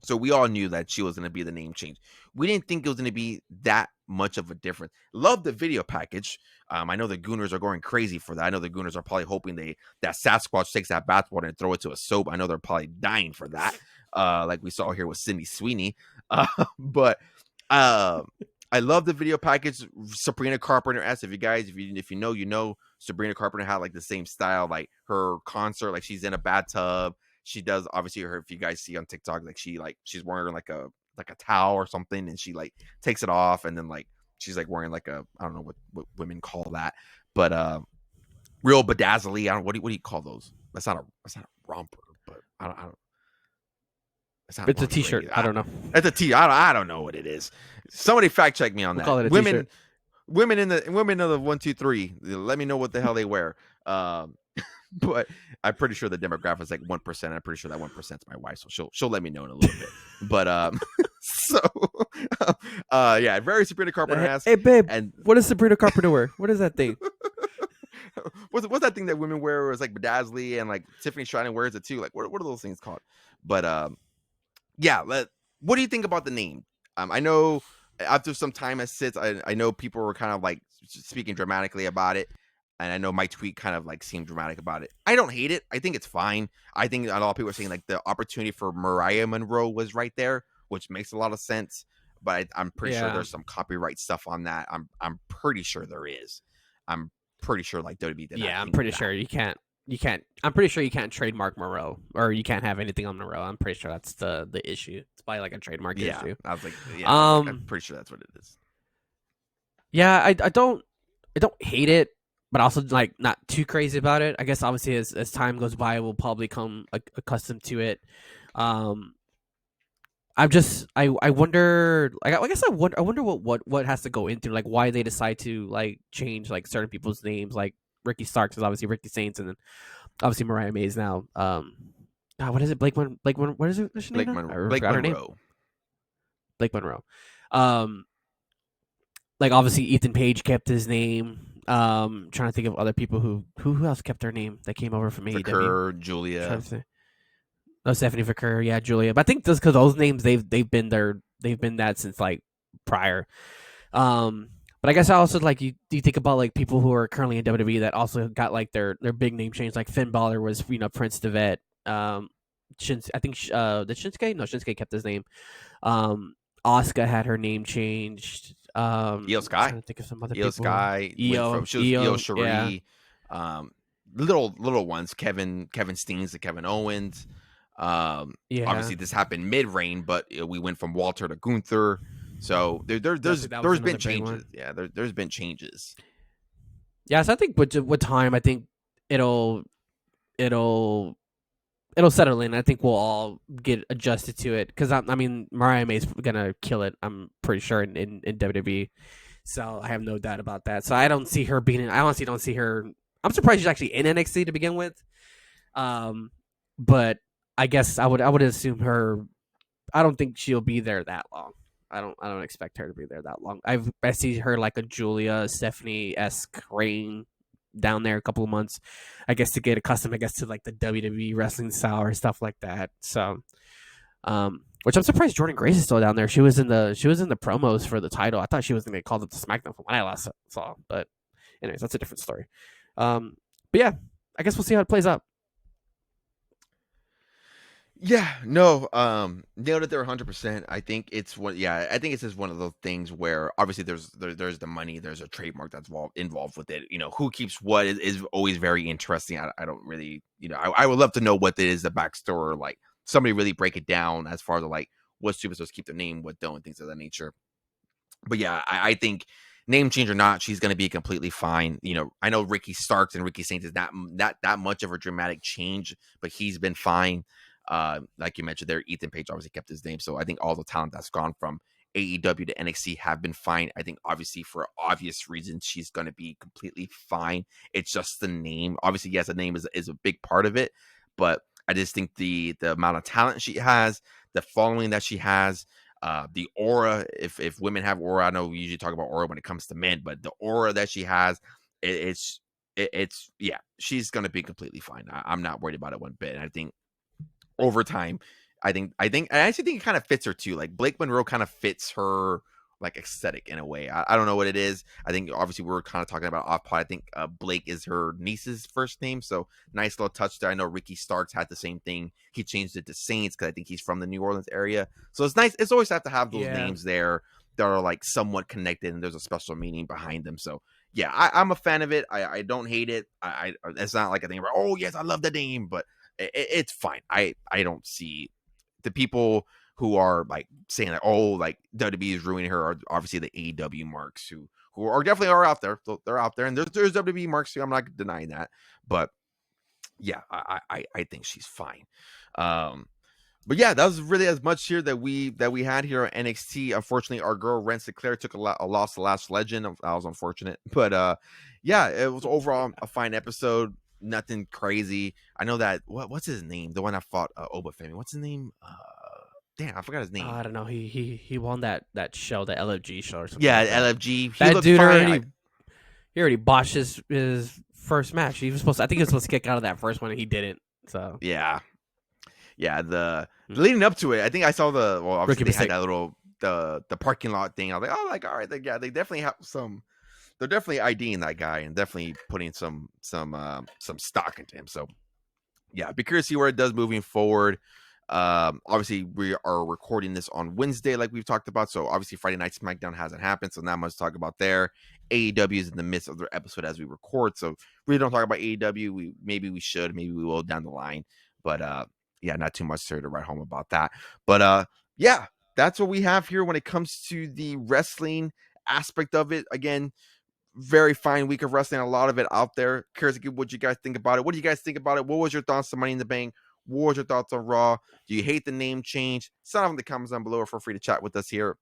So we all knew that she was going to be the name change. We didn't think it was going to be that much of a difference. Love the video package. I know the Gooners are going crazy for that. I know the Gooners are probably hoping that Sasquatch takes that bathwater and throw it to a soap. I know they're probably dying for that. Like we saw here with Cindy Sweeney. But I love the video package. Sabrina Carpenter S. If you know, you know. Sabrina Carpenter had like the same style, like her concert, like she's in a bathtub. She does obviously her. If you guys see on TikTok, like she's wearing like a towel or something, and she like takes it off, and then like she's like wearing like a, I don't know what women call that, but real bedazzly. I don't, what do you call those? That's not a romper, but I don't. It's not It's a lingerie. T-shirt. I don't know. It's a T. I don't know what it is. Somebody fact check me on We'll that. call it a T-shirt. Women of the 1, 2, 3. Let me know what the hell they wear. But I'm pretty sure the demographic is like 1%. I'm pretty sure that 1% is my wife, so she'll let me know in a little bit. But so yeah, very Sabrina Carpenter ass. Hey babe, And what does Sabrina Carpenter wear? What is that thing? what's that thing that women wear? Where it's like bedazzly, and like Tiffany Stratton wears it too. Like what are those things called? But yeah, what do you think about the name? I know after some time has sits, I know people were kind of like speaking dramatically about it, and I know my tweet kind of like seemed dramatic about it. I don't hate it. I think it's fine. I think a lot of people are saying like the opportunity for Mariah Monroe was right there, which makes a lot of sense. But I'm pretty sure there's some copyright stuff on that. I'm pretty sure there is. I'm pretty sure like WWE did. Yeah, I'm pretty sure you can't. I'm pretty sure you can't trademark Moreau, or you can't have anything on Moreau. I'm pretty sure that's the issue. It's probably like a trademark issue. I was like, I'm pretty sure that's what it is. Yeah, I don't hate it, but also like not too crazy about it. I guess obviously as time goes by, we'll probably become accustomed to it. I wonder. I guess I wonder what has to go into like why they decide to like change like certain people's names. Like Ricky Starks is obviously Ricky Saints, and then obviously Mariah May is now. What is it? Blake what is it? Blake Monroe. Blake Monroe. Like obviously Ethan Page kept his name. Trying to think of other people who else kept their name that came over from AEW. Vaquer, Julia. No, Stephanie Vaquer, yeah, Julia. But I think just because those names they've been that since like prior. But I guess I also like do you think about like people who are currently in WWE that also got like their big name changed? Like Finn Balor was Prince Devet. I think did Shinsuke? No, Shinsuke kept his name. Asuka had her name changed. Io Sky. I'm trying to think of some other Io people. Sky. Io Shirai. Yeah. Little ones. Kevin Steens to Kevin Owens. Obviously this happened mid reign, but we went from Walter to Gunther. So there's been changes. Yeah, there's been changes. Yeah, so I think with time, I think it'll settle in. I think we'll all get adjusted to it because I mean Mariah May's gonna kill it. I'm pretty sure in WWE. So I have no doubt about that. So I don't see her being. I honestly don't see her. I'm surprised she's actually in NXT to begin with. But I guess I would assume her. I don't think she'll be there that long. I don't expect her to be there that long. I see her like a Julia Stephanie-esque reign down there a couple of months, I guess, to get accustomed, I guess, to like the WWE wrestling style or stuff like that. So, which I'm surprised Jordan Grace is still down there. She was in the promos for the title. I thought she was gonna get called up to SmackDown from what I last saw, but anyways, that's a different story. But yeah, I guess we'll see how it plays out. Yeah, no, nailed it there 100%. I think it's I think it's just one of those things where obviously there's the money, there's a trademark that's involved with it. Who keeps what is always very interesting. I don't really, I would love to know what it is, the backstory, or like somebody really break it down as far as like what superstars keep their name, what don't, things of that nature. But yeah, I think name change or not, she's going to be completely fine. I know Ricky Starks and Ricky Saints is not that much of a dramatic change, but he's been fine. Like you mentioned there, Ethan Page obviously kept his name. So I think all the talent that's gone from AEW to NXT have been fine. I think obviously for obvious reasons, she's going to be completely fine. It's just the name. Obviously, yes, the name is a big part of it, but I just think the amount of talent she has, the following that she has, the aura, if women have aura, I know we usually talk about aura when it comes to men, but the aura that she has, it's she's going to be completely fine. I'm not worried about it one bit. And I think over time, I actually think it kind of fits her too. Like Blake Monroe kind of fits her like aesthetic in a way. I don't know what it is. I think obviously we were kind of talking about off pod. I think Blake is her niece's first name, so nice little touch there. I know Ricky Starks had the same thing. He changed it to Saints because I think he's from the New Orleans area. So it's nice. It's always have to have those names there they're like somewhat connected and there's a special meaning behind them. So yeah, I'm a fan of it. I don't hate it. It's not like a thing where, oh yes, I love the name, but it's fine. I don't see the people who are like saying like, oh, like WWE is ruining her, are obviously the AEW marks who are definitely are out there. So they're out there, and there's WWE marks too. I'm not denying that, but yeah, I think she's fine. But yeah, that was really as much here that we had here on NXT. Unfortunately, our girl Ren Sinclair took a loss to Last Legend. That was unfortunate, but yeah, it was overall a fine episode. Nothing crazy. I know that what's his name? The one that fought Oba Femi. What's his name? Damn, I forgot his name. I don't know. He won that show, the LFG show or something Yeah, like that. LFG. He That looked dude fine. he already botched his first match. He was supposed to, I think he was supposed to kick out of that first one and he didn't. So Yeah. The leading up to it, I think I saw obviously rookie they had mistake. that little the parking lot thing. I was like, oh, like all right, yeah, they definitely have some. They're definitely IDing that guy and definitely putting some stock into him. So yeah, be curious to see where it does moving forward. Obviously we are recording this on Wednesday, like we've talked about. So obviously Friday Night SmackDown hasn't happened, so not much to talk about there. AEW is in the midst of their episode as we record, so really don't talk about AEW. We should, maybe we will down the line, but yeah, not too much to write home about that. But yeah, that's what we have here when it comes to the wrestling aspect of it. Again, very fine week of wrestling, a lot of it out there. Curious to get what you guys think about it. What do you guys think about it? What was your thoughts on Money in the Bank? What was your thoughts on Raw? Do you hate the name change? Sound off in the comments down below, or feel free to chat with us here.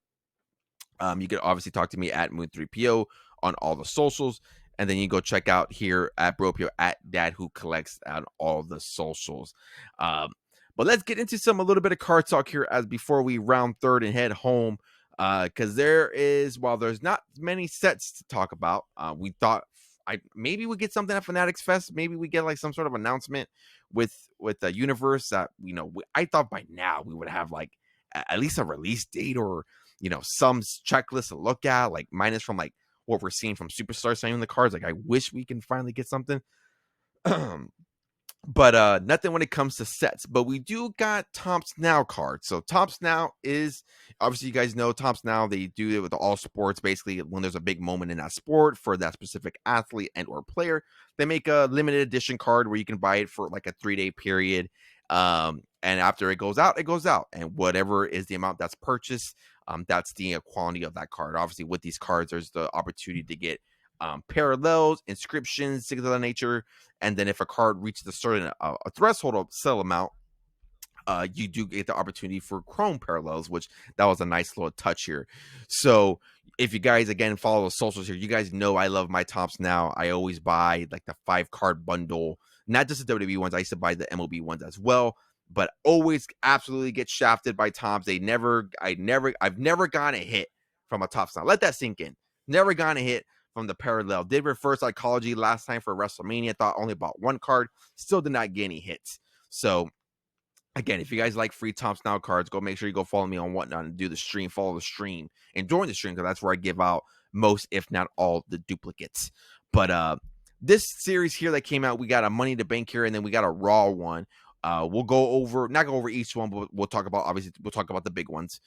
You can obviously talk to me at Moon3PO on all the socials. And then you go check out here at BroPo at Dad Who Collects on all the socials. But let's get into a little bit of card talk here as before we round third and head home. Because while there's not many sets to talk about, we thought maybe we get something at Fanatics Fest. Maybe we get like some sort of announcement with the universe that I thought by now we would have like at least a release date or some checklist to look at, like minus from like what we're seeing from superstars signing the cards. Like I wish we can finally get something. But nothing when it comes to sets. But we do got Topps Now cards. So Topps Now is obviously, you guys know Topps Now, they do it with all sports. Basically, when there's a big moment in that sport for that specific athlete and or player, they make a limited edition card where you can buy it for like a 3-day period. And after it goes out, it goes out. And whatever is the amount that's purchased, that's the quality of that card. Obviously, with these cards, there's the opportunity to get parallels, inscriptions, things of that nature. And then if a card reaches a certain a threshold of sell amount, you do get the opportunity for chrome parallels, which that was a nice little touch here. So if you guys again follow the socials here, you guys know I love my Topps Now. I always buy like the 5-card bundle, not just the WWE ones. I used to buy the MLB ones as well, but always absolutely get shafted by Topps. I've never gotten a hit from a Topps Now. Let that sink in. Never gotten a hit from the parallel. Did reverse psychology last time for WrestleMania. Thought only bought one card. Still did not get any hits. So again, if you guys like free Topps Now cards, go make sure you go follow me on Whatnot and do the stream. Follow the stream and join the stream because that's where I give out most, if not all, the duplicates. But this series here that came out, we got a Money in the Bank here, and then we got a Raw one. We'll not go over each one, but we'll talk about the big ones.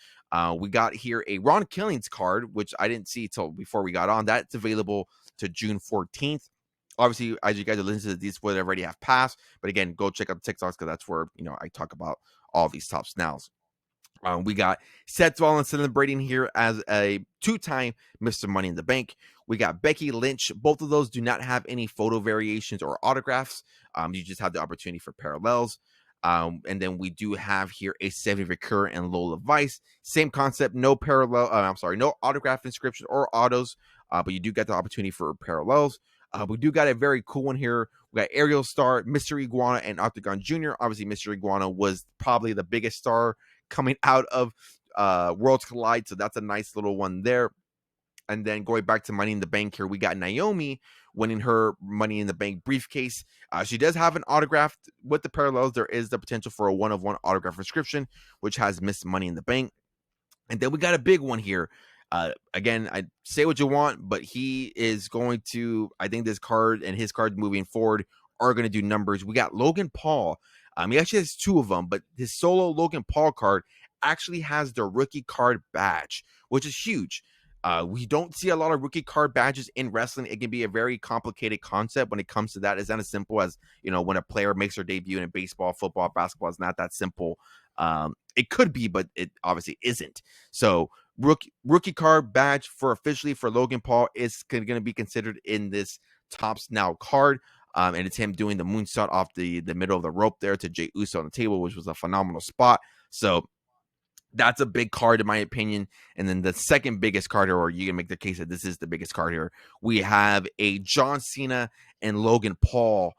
We got here a Ron Killings card, which I didn't see till before we got on. That's available to June 14th. Obviously, as you guys are listening to these, would already have passed. But again, go check out the TikToks because that's where I talk about all these Topps Nows. We got Seth Rollins celebrating here as a 2-time Mr. Money in the Bank. We got Becky Lynch. Both of those do not have any photo variations or autographs. You just have the opportunity for parallels. And then we do have here a 70 Recur and Lola Vice. Same concept, no autograph inscription or autos, but you do get the opportunity for parallels. We do got a very cool one here. We got Ariel Star, Mr. Iguana, and Octagon Jr. Obviously, Mr. Iguana was probably the biggest star coming out of Worlds Collide, so that's a nice little one there. And then going back to Money in the Bank here, we got Naomi winning her Money in the Bank briefcase. She does have an autograph with the parallels. There is the potential for a 1-of-1 autograph inscription, which has Miss Money in the Bank. And then we got a big one here. Again, I say what you want, but he is going to, I think this card and his card moving forward are going to do numbers. We got Logan Paul. He actually has 2 of them, but his solo Logan Paul card actually has the rookie card badge, which is huge. We don't see a lot of rookie card badges in wrestling. It can be a very complicated concept when it comes to that. It's not as simple as, when a player makes their debut in baseball, football, basketball. It's not that simple. It could be, but it obviously isn't. So rookie card badge officially for Logan Paul is going to be considered in this Topps Now card. And it's him doing the moonsault off the middle of the rope there to Jey Uso on the table, which was a phenomenal spot. So that's a big card in my opinion. And then the second biggest card here, or you can make the case that this is the biggest card here, we have a John Cena and Logan Paul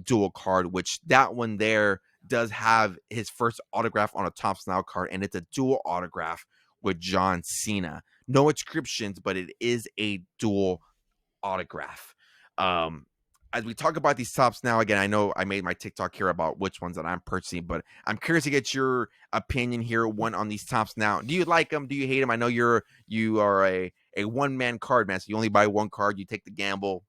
dual card, which that one there does have his first autograph on a Topps Now card, and it's a dual autograph with John Cena. No inscriptions, but it is a dual autograph. As we talk about these Topps Now, again, I know I made my TikTok here about which ones that I'm purchasing, but I'm curious to get your opinion here, one on these Topps Now. Do you like them? Do you hate them? I know you are a one-man card man, so you only buy one card, you take the gamble.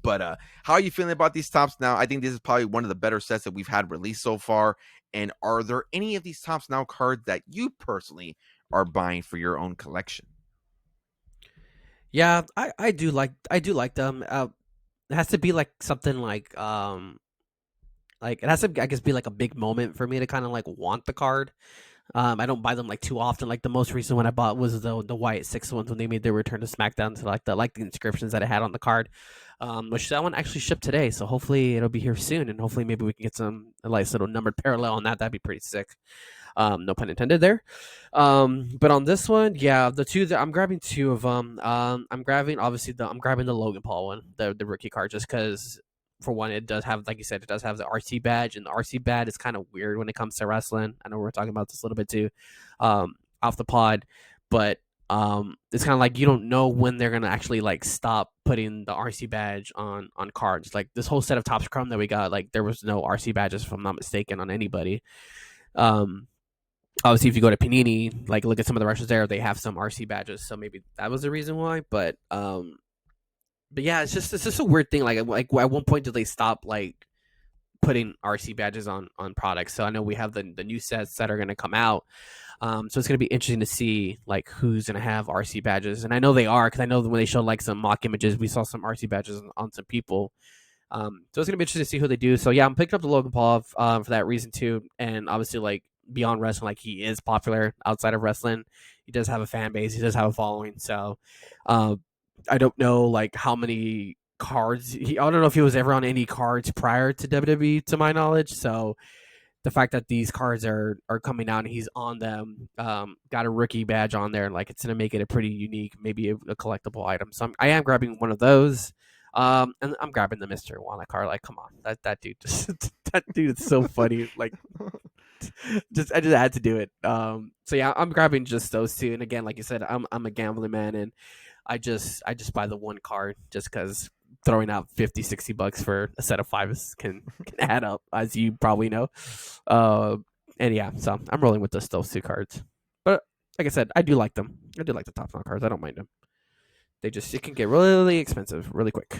But how are you feeling about these Topps Now? I think this is probably one of the better sets that we've had released so far. And are there any of these Topps Now cards that you personally are buying for your own collection? Yeah, I do like them. It has to be like something like it has to, I guess, be like a big moment for me to kind of like want the card. I don't buy them like too often. Like the most recent one I bought was the Wyatt Six ones when they made their return to SmackDown. To like the inscriptions that it had on the card, which that one actually shipped today. So hopefully it'll be here soon, and hopefully maybe we can get a nice little numbered parallel on that. That'd be pretty sick. No pun intended there. But on this one, yeah, the two that I'm grabbing two of them. I'm grabbing the Logan Paul one, the rookie card, just because for one, it does have, like you said, it does have the RC badge, and the RC badge is kind of weird when it comes to wrestling. I know we're talking about this a little bit too, off the pod, but it's kind of like you don't know when they're gonna actually like stop putting the RC badge on cards. Like this whole set of Topps Chrome that we got, like there was no RC badges, if I'm not mistaken, on anybody. Um, Obviously, if you go to Panini, like look at some of the wrestlers there, they have some RC badges, so maybe that was the reason why. But yeah, it's just a weird thing. Like at one point, did they stop like putting RC badges on products? So I know we have the new sets that are going to come out. So it's going to be interesting to see like who's going to have RC badges, and I know they are because I know when they showed like some mock images, we saw some RC badges on some people. So it's going to be interesting to see who they do. So yeah, I'm picking up the Logan Paul for that reason too, and obviously like beyond wrestling, like he is popular outside of wrestling. He does have a fan base. He does have a following. So I don't know like how many cards I don't know if he was ever on any cards prior to WWE to my knowledge. So the fact that these cards are coming out and he's on them, got a rookie badge on there, like it's gonna make it a pretty unique, maybe a collectible item. So I am grabbing one of those. And I'm grabbing the Mr. Iguana card. Like, come on, that dude just that dude is so funny. Like, I just had to do it. So yeah, I'm grabbing just those two. And again, like you said, I'm a gambling man, and I just buy the one card just because throwing out 50-60 bucks for a set of five can add up, as you probably know. And yeah, so I'm rolling with those two cards. But like I said, I do like them. I do like the top cards. I don't mind them. It can get really expensive really quick.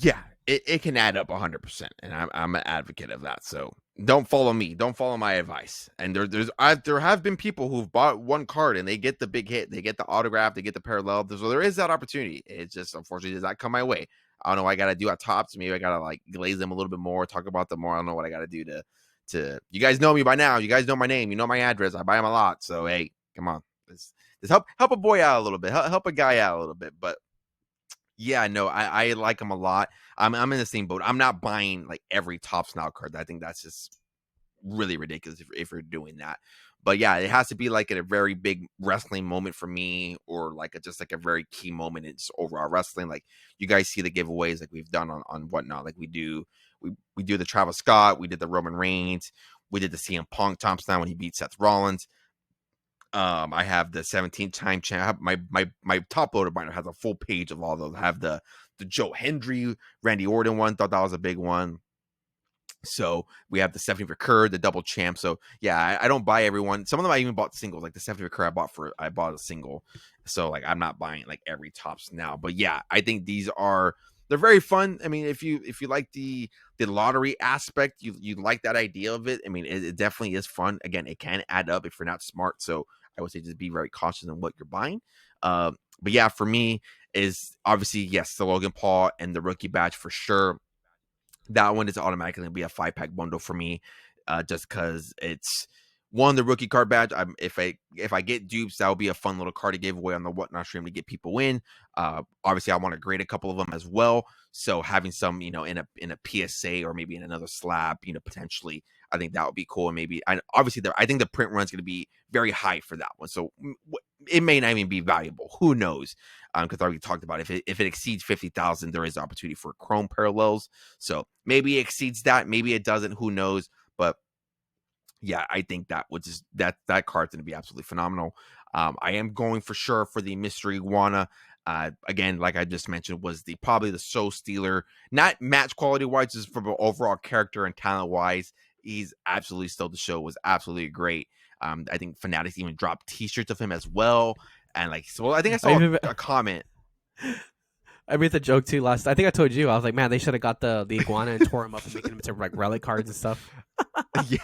Yeah, it can add up 100%, and I'm an advocate of that. So don't follow me. Don't follow my advice. And there have been people who've bought one card and they get the big hit, they get the autograph, they get the parallel. So there is that opportunity. It just unfortunately does not come my way. I don't know what I got to do at Topps. Maybe I got to like glaze them a little bit more, talk about them more. I don't know what I got to do to. You guys know me by now. You guys know my name. You know my address. I buy them a lot. So hey, come on, just help a boy out a little bit. Help a guy out a little bit. But yeah, no, I like them a lot. I'm in the same boat. I'm not buying like every Topps Now card. I think that's just really ridiculous if you're doing that. But yeah, it has to be like at a very big wrestling moment for me, or like just like a very key moment in just overall wrestling. Like you guys see the giveaways like we've done on whatnot. Like we do the Travis Scott, we did the Roman Reigns, we did the CM Punk Topps Now when he beat Seth Rollins. I have the 17-time champ. My top loader binder has a full page of all those. I have the Joe Hendry, Randy Orton one. Thought that was a big one. So we have the Stephanie Recur, the double champ. So yeah, I don't buy everyone. Some of them I even bought singles, like the Stephanie Recur I bought a single. So like I'm not buying like every Topps Now. But yeah, I think these are they're very fun. I mean, if you like the lottery aspect, you like that idea of it. I mean, it definitely is fun. Again, it can add up if you're not smart. So I would say just be very cautious on what you're buying. But yeah, for me is obviously yes, the Logan Paul and the rookie badge for sure. That one is automatically gonna be a 5-pack bundle for me, just because it's one, the rookie card badge. If I get dupes, that would be a fun little card to give away on the Whatnot stream to get people in. Obviously, I want to grade a couple of them as well. So having some, in a PSA or maybe in another slab, potentially, I think that would be cool. And maybe, obviously, I think the print run is going to be very high for that one. So it may not even be valuable. Who knows? Because I already talked about if it exceeds 50,000, there is opportunity for Chrome parallels. So maybe it exceeds that, maybe it doesn't. Who knows? But yeah, I think that card's going to be absolutely phenomenal. I am going for sure for the mystery iguana. Again, like I just mentioned, was probably the show stealer, not match quality wise, just from overall character and talent wise. He's absolutely stole the show. Was absolutely great. I think Fanatics even dropped T-shirts of him as well. And I think I I saw even a comment. I made the joke too last. I think I told you I was like, man, they should have got the iguana and tore him up and making him into like relic cards and stuff. Yeah.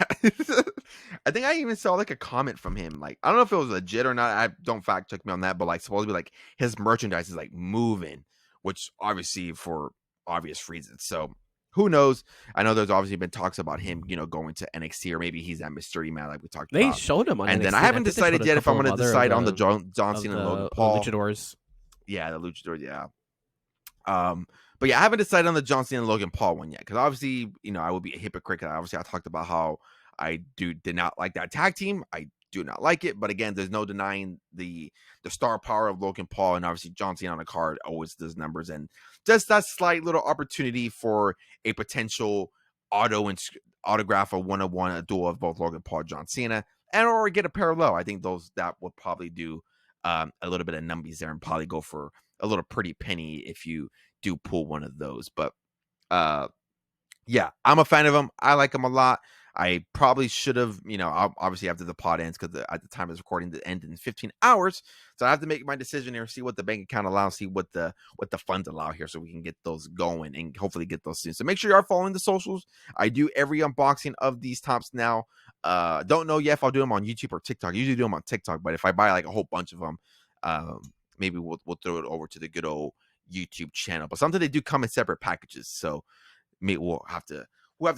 I think I even saw a comment from him. I don't know if it was legit or not. I don't fact check me on that, but supposedly his merchandise is moving, which obviously for obvious reasons. So who knows? I know there's obviously been talks about him, going to NXT, or maybe he's that mystery man like we talked They about. showed him on And then NXT, I and I haven't think they showed decided a yet if I'm couple of going to other decide on the John of Cena and Logan the Paul. luchadors. Yeah, the luchadors. Yeah. But yeah, I haven't decided on the John Cena and Logan Paul one yet, because obviously, I would be a hypocrite. Obviously, I talked about how I did not like that tag team. I do not like it, but again, there's no denying the star power of Logan Paul, and obviously John Cena on a card always does numbers, and just that slight little opportunity for a potential autograph, a 1-on-1, a duel of both Logan Paul and John Cena, and or get a parallel. I think that would probably do a little bit of numbies there, and probably go for a little pretty penny if you do pull one of those. But yeah, I'm a fan of him. I like him a lot. I probably should have, obviously after the pod ends, because at the time of recording, the end in 15 hours. So I have to make my decision here, see what the bank account allows, see what the funds allow here, so we can get those going and hopefully get those soon. So make sure you are following the socials. I do every unboxing of these Topps Now. Don't know yet if I'll do them on YouTube or TikTok. I usually do them on TikTok, but if I buy a whole bunch of them, maybe we'll throw it over to the good old YouTube channel. But sometimes they do come in separate packages, so maybe we'll have to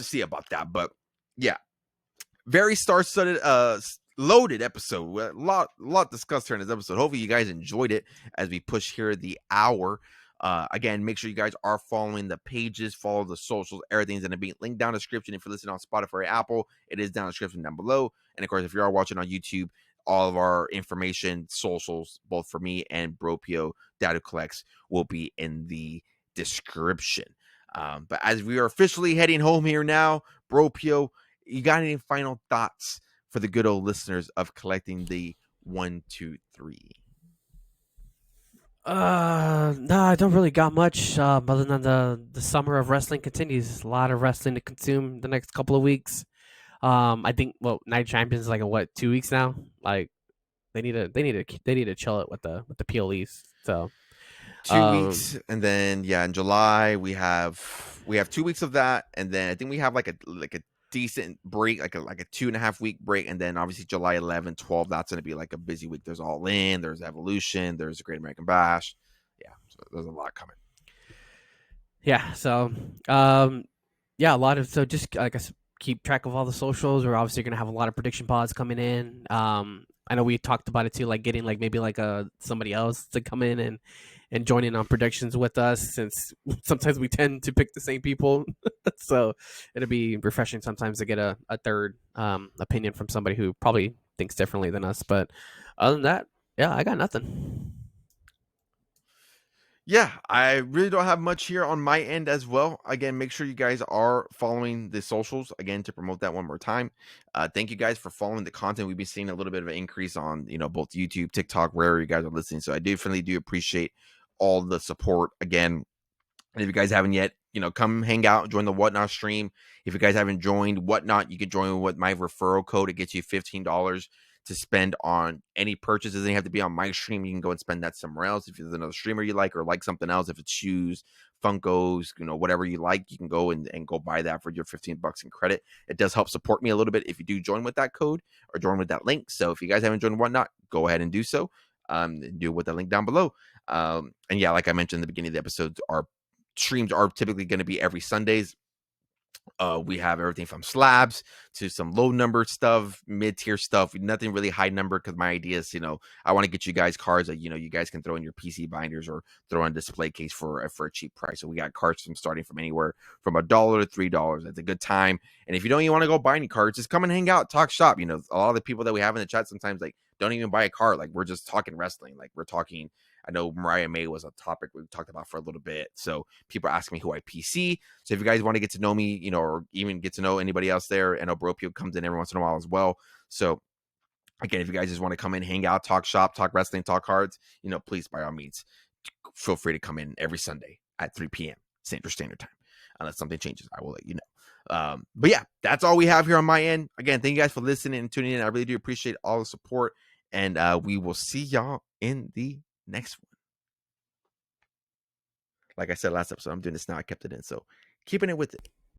see about that. But yeah, very star-studded, loaded episode. A lot discussed here in this episode. Hopefully you guys enjoyed it as we push here the hour. Again, make sure you guys are following the pages, follow the socials. Everything's going to be linked down in the description. If you're listening on Spotify or Apple, it is down in the description down below. And of course, if you are watching on YouTube, all of our information, socials, both for me and BroPo Data Collects, will be in the description. But as we are officially heading home here now, BroPo, you got any final thoughts for the good old listeners of collecting the 1, 2, 3? No, I don't really got much other than the summer of wrestling continues. A lot of wrestling to consume the next couple of weeks. I think Night Champions is what 2 weeks now. They need to chill it with the PLEs. So 2 weeks, and then in July we have 2 weeks of that, and then I think we have a decent break, like a 2.5 week break, and then obviously July 11, 12, that's going to be a busy week. There's All In, there's Evolution, there's a Great American Bash. Yeah, so there's a lot coming. Yeah, so yeah, a lot of just keep track of all the socials. We're obviously gonna have a lot of prediction pods coming in. I know we talked about it too, getting maybe somebody else to come in and join in on predictions with us, since sometimes we tend to pick the same people. So it'll be refreshing sometimes to get a third opinion from somebody who probably thinks differently than us. But other than that, yeah, I got nothing. Yeah, I really don't have much here on my end as well. Again, make sure you guys are following the socials again to promote that one more time. Thank you guys for following the content. We've been seeing a little bit of an increase on both YouTube, TikTok, wherever you guys are listening. So I definitely do appreciate all the support again. And if you guys haven't yet, come hang out, join the Whatnot stream. If you guys haven't joined Whatnot, you can join with my referral code. It gets you $15 to spend on any purchases. It doesn't have to be on my stream. You can go and spend that somewhere else. If there's another streamer you like or like something else, if it's shoes, Funkos, whatever you like, you can go and go buy that for your $15 in credit. It does help support me a little bit if you do join with that code or join with that link. So if you guys haven't joined Whatnot, go ahead and do so. Do with the link down below. And yeah, like I mentioned in the beginning of the episode, our streams are typically going to be every Sundays. We have everything from slabs to some low number stuff, mid-tier stuff, nothing really high number, because my idea is, I want to get you guys cards that, you guys can throw in your PC binders or throw in a display case for a cheap price. So we got cards starting from anywhere from $1 to $3. That's a good time. And if you don't even want to go buy any cards, just come and hang out, talk shop. A lot of the people that we have in the chat sometimes don't even buy a card. We're just talking wrestling. We're talking, I know Mariah May was a topic we talked about for a little bit. So people ask me who I PC. So if you guys want to get to know me, or even get to know anybody else there, I know BroPo comes in every once in a while as well. So again, if you guys just want to come in, hang out, talk shop, talk wrestling, talk cards, please, by all means, feel free to come in every Sunday at 3 p.m. Central Standard Time. Unless something changes, I will let you know. But yeah, that's all we have here on my end. Again, thank you guys for listening and tuning in. I really do appreciate all the support. And we will see y'all in the next one. Like I said last episode, I'm doing this now. I kept it in. So keeping it with it.